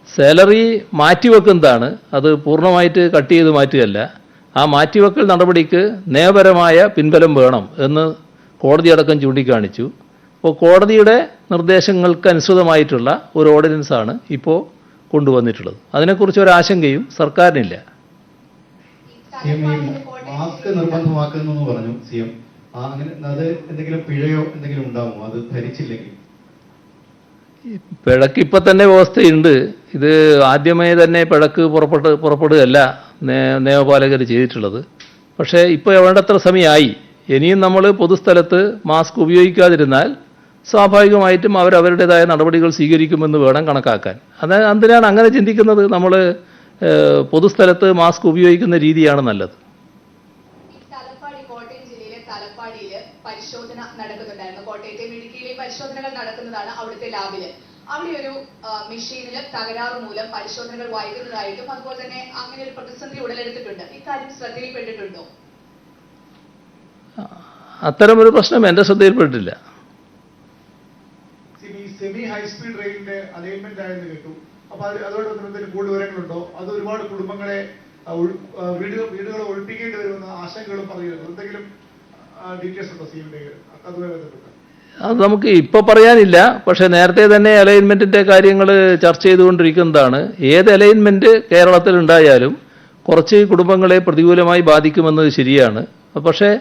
സാലറി മാറ്റിവെക്കുന്നതാണ്, അത് പൂർണ്ണമായിട്ട് കട്ട് ചെയ്ത് മാറ്റുകയല്ല. ആ മാറ്റിവെക്കൽ നടപടിക്ക് നിയമപരമായ പിൻബലം വേണം എന്ന് കോടതിയടക്കം ചൂണ്ടിക്കാണിച്ചു. അപ്പോൾ കോടതിയുടെ നിർദ്ദേശങ്ങൾക്ക് അനുസൃതമായിട്ടുള്ള ഒരു ഓർഡിനൻസാണ് ഇപ്പോൾ കൊണ്ടുവന്നിട്ടുള്ളത്. അതിനെക്കുറിച്ച് ഒരാശങ്കയും സർക്കാരിനില്ല. മാസ്ക് നിർബന്ധമാക്കുന്നു പറഞ്ഞു CM. അങ്ങനെ അത് എന്തെങ്കിലും പിഴയോ എന്തെങ്കിലും ഉണ്ടാകുമോ അത് ധരിച്ചില്ലെങ്കിൽ? പിഴക്ക് ഇപ്പം തന്നെ വ്യവസ്ഥയുണ്ട്. ഇത് ആദ്യമേ തന്നെ പിഴക്ക് പുറപ്പെടുകയല്ല നിയമപാലകർ ചെയ്തിട്ടുള്ളത്. പക്ഷേ ഇപ്പോൾ വേണ്ടത്ര സമയമായി. ഇനിയും നമ്മൾ പൊതുസ്ഥലത്ത് മാസ്ക് ഉപയോഗിക്കാതിരുന്നാൽ സ്വാഭാവികമായിട്ടും അവരവരുടേതായ നടപടികൾ സ്വീകരിക്കുമെന്ന് വേണം കണക്കാക്കാൻ. എന്തിനാണ് അങ്ങനെ ചിന്തിക്കുന്നത്? നമ്മൾ പൊതുസ്ഥലത്ത് മാസ്ക് ഉപയോഗിക്കുന്ന രീതിയാണ് നല്ലത്. കോട്ടയം ജില്ലയിലെ തലപ്പാടിയിൽ പരിശോധന നടക്കുന്നുണ്ടായിരുന്നു. കോട്ടയത്തെയും ഇടുക്കിയിലെയും പരിശോധനകൾ നടക്കുന്നതാണ് അവിടുത്തെ ലാബില്. അവിടെ ഒരു മെഷീനിൽ തകരാറ് മൂലം പരിശോധനകൾ വൈകുന്നതായിട്ടും അതുപോലെ തന്നെ അങ്ങനെ ഒരു പ്രതിസന്ധി ഉടലെടുത്തിട്ടുണ്ട്. ഇക്കാര്യം ശ്രദ്ധയിൽപ്പെട്ടിട്ടുണ്ടോ? അത്തരമൊരു പ്രശ്നം എന്റെ ശ്രദ്ധയിൽപ്പെട്ടിട്ടില്ല. സെമി ഹൈസ്പീഡ് റെയിലിന്റെ അലൈൻമെന്റ് ആയെന്ന് കേട്ടു. അപ്പൊ അതോട് ബന്ധപ്പെട്ട് കൂടുതൽ വിവരങ്ങളുണ്ടോ? അത് ഒരുപാട് കുടുംബങ്ങളെ വീടുകൾ ഒഴിപ്പിക്കേണ്ടി വരുമെന്ന ആശങ്കകളും പറയുന്നു. എന്തെങ്കിലും ഡീറ്റെയിൽസ് ഉണ്ടോ CMന്റെ അതുമായി ബന്ധപ്പെട്ട്? അത് നമുക്ക് ഇപ്പോൾ പറയാനില്ല. പക്ഷേ നേരത്തെ തന്നെ അലൈൻമെൻറ്റിൻ്റെ കാര്യങ്ങൾ ചർച്ച ചെയ്തുകൊണ്ടിരിക്കുന്നതാണ്. ഏത് അലൈൻമെൻറ്റ് കേരളത്തിൽ ഉണ്ടായാലും കുറച്ച് കുടുംബങ്ങളെ പ്രതികൂലമായി ബാധിക്കുമെന്നത് ശരിയാണ്. പക്ഷേ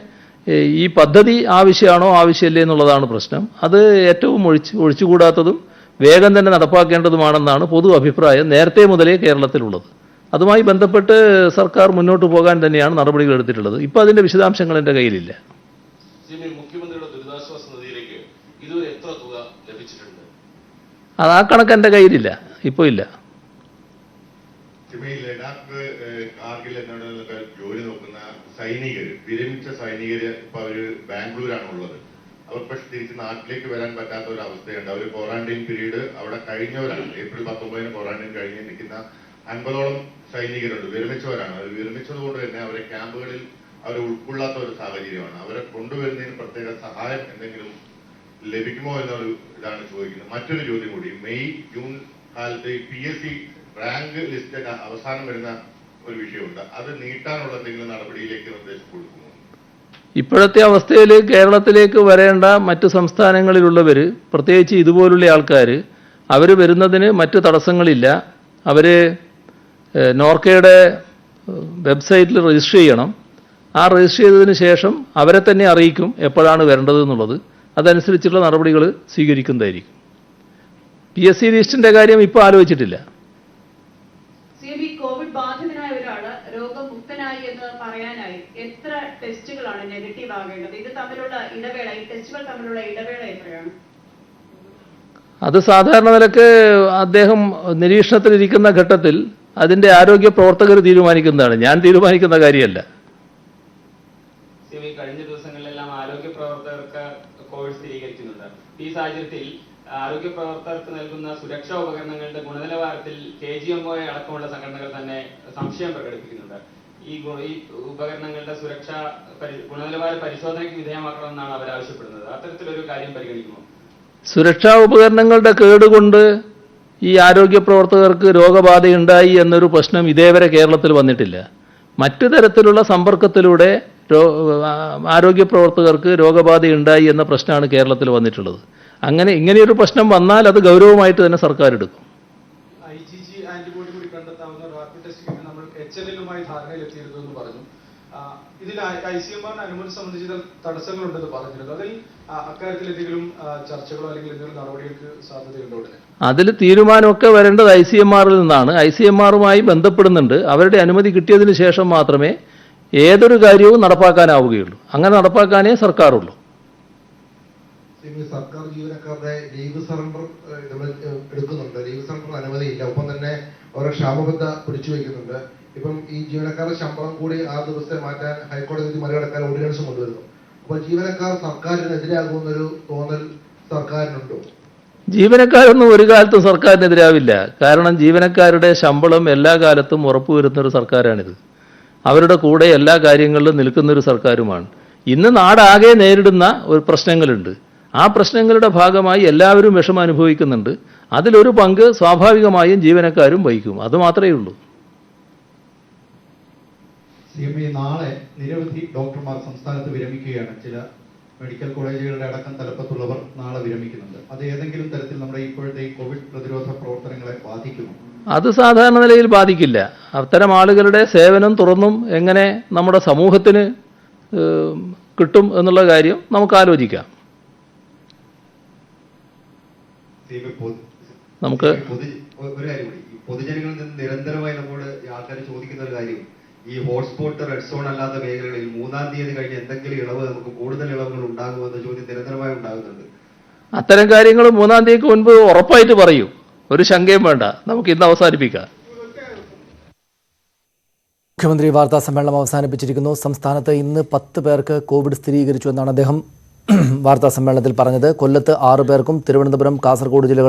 ഈ പദ്ധതി ആവശ്യമാണോ ആവശ്യമില്ലേ എന്നുള്ളതാണ് പ്രശ്നം. അത് ഏറ്റവും ഒഴിച്ചുകൂടാത്തതും വേഗം തന്നെ നടപ്പാക്കേണ്ടതുമാണെന്നാണ് പൊതു അഭിപ്രായം നേരത്തെ മുതലേ കേരളത്തിലുള്ളത്. അതുമായി ബന്ധപ്പെട്ട് സർക്കാർ മുന്നോട്ട് പോകാൻ തന്നെയാണ് നടപടികൾ എടുത്തിട്ടുള്ളത്. ഇപ്പോൾ അതിൻ്റെ വിശദാംശങ്ങൾ എൻ്റെ കയ്യിലില്ല. മുഖ്യമന്ത്രിയുടെ ദുരിതാശ്വാസ നിധിയിലേക്ക് ഇതുവരെ എത്ര തുക ലഭിച്ചിട്ടുണ്ട്? അത് ആ കണക്ക് എൻ്റെ കയ്യിലില്ല, ഇപ്പോൾ ഇല്ല. ലഡാക്ക് കാർഗിൽ എന്നിവിടങ്ങളിലൊക്കെ ജോലി നോക്കുന്ന സൈനികർ, വിരമിച്ച സൈനികർ ഇപ്പൊ അവര് ബാംഗ്ലൂരാണ് ഉള്ളത്. അവർ പക്ഷെ തിരിച്ച് നാട്ടിലേക്ക് വരാൻ പറ്റാത്ത ഒരു അവസ്ഥയുണ്ട്. അവർ ക്വാറന്റൈൻ പീരീഡ് അവിടെ കഴിഞ്ഞവരാണ്. ഏപ്രിൽ 19 ക്വാറന്റൈൻ കഴിഞ്ഞ് നിൽക്കുന്ന 50ഓളം സൈനികരുണ്ട്, വിരമിച്ചവരാണ്. അവർ വിരമിച്ചത് കൊണ്ട് തന്നെ അവരെ ക്യാമ്പുകളിൽ അവരെ ഉൾക്കൊള്ളാത്ത ഒരു സാഹചര്യമാണ്. അവരെ കൊണ്ടുവരുന്നതിന് പ്രത്യേക സഹായം എന്തെങ്കിലും ലഭിക്കുമോ എന്നൊരു ഇതാണ് ചോദിക്കുന്നത്. മറ്റൊരു ചോദ്യം കൂടി, മെയ് ജൂൺ കാലത്ത് PSC റാങ്ക് ലിസ്റ്റ് അവസാനം വരുന്ന ഒരു വിഷയമുണ്ട്. അത് നീട്ടാനുള്ള എന്തെങ്കിലും നടപടിയിലേക്ക് നിർദ്ദേശം കൊടുക്കുമോ? ഇപ്പോഴത്തെ അവസ്ഥയിൽ കേരളത്തിലേക്ക് വരേണ്ട മറ്റു സംസ്ഥാനങ്ങളിലുള്ളവർ, പ്രത്യേകിച്ച് ഇതുപോലുള്ള ആൾക്കാർ, അവർ വരുന്നതിന് മറ്റു തടസ്സങ്ങളില്ല. അവർ നോർക്കയുടെ വെബ്സൈറ്റിൽ രജിസ്റ്റർ ചെയ്യണം. ആ രജിസ്റ്റർ ചെയ്തതിന് ശേഷം അവരെ തന്നെ അറിയിക്കും എപ്പോഴാണ് വരേണ്ടത് എന്നുള്ളത്. അതനുസരിച്ചുള്ള നടപടികൾ സ്വീകരിക്കുന്നതായിരിക്കും. PSC ലിസ്റ്റിൻ്റെ കാര്യം ഇപ്പോൾ ആലോചിച്ചിട്ടില്ല. കോവിഡ് ബാധിതനായ ഒരാള് രോഗമുക്തനായി എന്ന് പറയാനായി എത്ര ടെസ്റ്റുകളാണ് നെഗറ്റീവ് ആകേണ്ടത്? ഇത് തമ്മിലുള്ള ഇടവേള, ഈ ടെസ്റ്റുകൾ തമ്മിലുള്ള ഇടവേള എത്രയാണ്? അത് സാധാരണ നിലക്ക് അദ്ദേഹം നിരീക്ഷണത്തിലിരിക്കുന്ന ഘട്ടത്തിൽ അതിൻ്റെ ആരോഗ്യ പ്രവർത്തകർ തീരുമാനിക്കുന്നതാണ്, ഞാൻ തീരുമാനിക്കുന്ന കാര്യമല്ല. കഴിഞ്ഞ ദിവസങ്ങളിലെല്ലാം ആരോഗ്യ പ്രവർത്തകർക്ക് കോവിഡ് സ്ഥിരീകരിക്കുന്നുണ്ട്. ഈ സാഹചര്യത്തിൽ ആരോഗ്യ പ്രവർത്തകർക്ക് നൽകുന്ന സുരക്ഷാ ഉപകരണങ്ങളുടെ ഗുണനിലവാരത്തിൽ KGMO അടക്കമുള്ള സംഘടനകൾ തന്നെ സംശയം പ്രകടിപ്പിക്കുന്നുണ്ട്. ഈ ഉപകരണങ്ങളുടെ ഗുണനിലവാര പരിശോധനയ്ക്ക് വിധേയമാക്കണമെന്നാണ് അവർ ആവശ്യപ്പെടുന്നത്. അത്തരത്തിലൊരു കാര്യം പരിഗണിക്കുമോ? സുരക്ഷാ ഉപകരണങ്ങളുടെ കേടുകൊണ്ട് ഈ ആരോഗ്യ പ്രവർത്തകർക്ക് രോഗബാധയുണ്ടായി എന്നൊരു പ്രശ്നം ഇതേവരെ കേരളത്തിൽ വന്നിട്ടില്ല. മറ്റു തരത്തിലുള്ള സമ്പർക്കത്തിലൂടെ ആരോഗ്യ പ്രവർത്തകർക്ക് രോഗബാധയുണ്ടായി എന്ന പ്രശ്നമാണ് കേരളത്തിൽ വന്നിട്ടുള്ളത്. ഇങ്ങനെയൊരു പ്രശ്നം വന്നാൽ അത് ഗൗരവമായിട്ട് തന്നെ സർക്കാർ എടുക്കും. IgG ആന്റിബോഡി കൂടി കണ്ടെത്താവുന്ന റാപ്പിഡ് ടെസ്റ്റിംഗ് നമ്മൾ HLL-മായി ധാരണയിലെത്തിയിരുന്നു എന്ന് പറഞ്ഞു. ഇതിൽ ICMR അനുമതി സംബന്ധിച്ച തടസ്സങ്ങളുണ്ടെന്ന് പറഞ്ഞിരുന്നു. അതിൽ അക്കാര്യത്തിൽ എന്തെങ്കിലും ചർച്ചകളോ അല്ലെങ്കിൽ എന്തെങ്കിലും നടപടികൾക്ക് സാധ്യതയുണ്ടോ? അതിൽ തീരുമാനമൊക്കെ വരേണ്ടത് ICMR-ൽ നിന്നാണ്. ICMR-മായി ബന്ധപ്പെടുന്നുണ്ട്. അവരുടെ അനുമതി കിട്ടിയതിന് ശേഷം മാത്രമേ ഏതൊരു കാര്യവും നടപ്പാക്കാനാവുകയുള്ളൂ. അങ്ങനെ നടപ്പാക്കാനേ സർക്കാരുള്ളൂ. സർക്കാർ ജീവനക്കാരുടെ ലീവ് സറണ്ടർ എടുക്കുന്നുണ്ട്. ലീവ് സറണ്ടർ അനുമതിയില്ല. ഒപ്പം തന്നെ അവരെ ക്ഷാമബദ്ധ പിടിച്ചു വയ്ക്കുന്നുണ്ട്. ഇപ്പം ഈ ജീവനക്കാരുടെ ശമ്പളം കൂടി 6 ദിവസത്തെ മാറ്റാൻ ഹൈക്കോടതി വിധി മറികടക്കാൻ ഓർഡിനൻസ് കൊണ്ടുവരുന്നു. അപ്പോൾ ജീവനക്കാർ സർക്കാരിനെതിരാകുമെന്നൊരു തോന്നൽ സർക്കാരിനുണ്ടോ? ജീവനക്കാരൊന്നും ഒരു കാലത്തും സർക്കാരിനെതിരാവില്ല. കാരണം ജീവനക്കാരുടെ ശമ്പളം എല്ലാ കാലത്തും ഉറപ്പുവരുന്നൊരു സർക്കാരാണിത്. അവരുടെ കൂടെ എല്ലാ കാര്യങ്ങളിലും നിൽക്കുന്നൊരു സർക്കാരുമാണ്. ഇന്ന് നാടാകെ നേരിടുന്ന ഒരു പ്രശ്നങ്ങളുണ്ട്. ആ പ്രശ്നങ്ങളുടെ ഭാഗമായി എല്ലാവരും വിഷമം അനുഭവിക്കുന്നുണ്ട്. അതിലൊരു പങ്ക് സ്വാഭാവികമായും ജീവനക്കാരും വഹിക്കും. അത് മാത്രമേ ഉള്ളൂ. CMA നാളെ നിരവധി ഡോക്ടർമാർ സംസ്ഥാനത്ത് വിരമിക്കുകയാണ്. ചില മെഡിക്കൽ കോളേജുകളുടെ അടക്കം തലപ്പത്തുള്ളവർ നാളെ വിരമിക്കുന്നുണ്ട്. അത് ഏതെങ്കിലും തരത്തിൽ നമ്മുടെ ഇപ്പോഴത്തെ ഈ കോവിഡ് പ്രതിരോധ പ്രവർത്തനങ്ങളെ ബാധിക്കുമോ? അത് സാധാരണ നിലയിൽ ബാധിക്കില്ല. അത്തരം ആളുകളുടെ സേവനം തുറന്നും എങ്ങനെ നമ്മുടെ സമൂഹത്തിന് കിട്ടും എന്നുള്ള കാര്യം നമുക്ക് ആലോചിക്കാം. നമുക്ക് ഒരു കാര്യം കൂടി, പൊതുജനങ്ങളിൽ നിന്ന് നിരന്തരമായി നമ്മോട് ആൾക്കാർ ചോദിക്കുന്ന ഒരു കാര്യം, ഈ ഹോട്ട്സ്പോട്ട് റെഡ് സോൺ അല്ലാത്ത മേഖലകളിൽ 3-ാം തീയതി കഴിഞ്ഞ് എന്തെങ്കിലും ഇളവ്, നമുക്ക് കൂടുതൽ ഇളവുകൾ ഉണ്ടാകുമെന്ന ചോദ്യം നിരന്തരമായി ഉണ്ടാകുന്നുണ്ട്. അത്തരം കാര്യങ്ങൾ 3-ാം തീയതിക്ക് മുൻപ് ഉറപ്പായിട്ട് പറയും. ഒരു ശങ്കയും വേണ്ട. നമുക്ക് ഇന്ന് അവസാനിപ്പിക്കാം. മുഖ്യമന്ത്രി വാർത്താ സമ്മേളനം അവസാനിപ്പിച്ചിരിക്കുന്നു. സംസ്ഥാനത്ത് ഇന്ന് 10 പേർക്ക് കോവിഡ് സ്ഥിരീകരിച്ചു എന്നാണ് അദ്ദേഹം വാർത്താ സമ്മേളനത്തിൽ പറഞ്ഞത്. കൊല്ലത്ത് 6 പേർക്കും തിരുവനന്തപുരം, കാസർഗോഡ് ജില്ലകളിൽ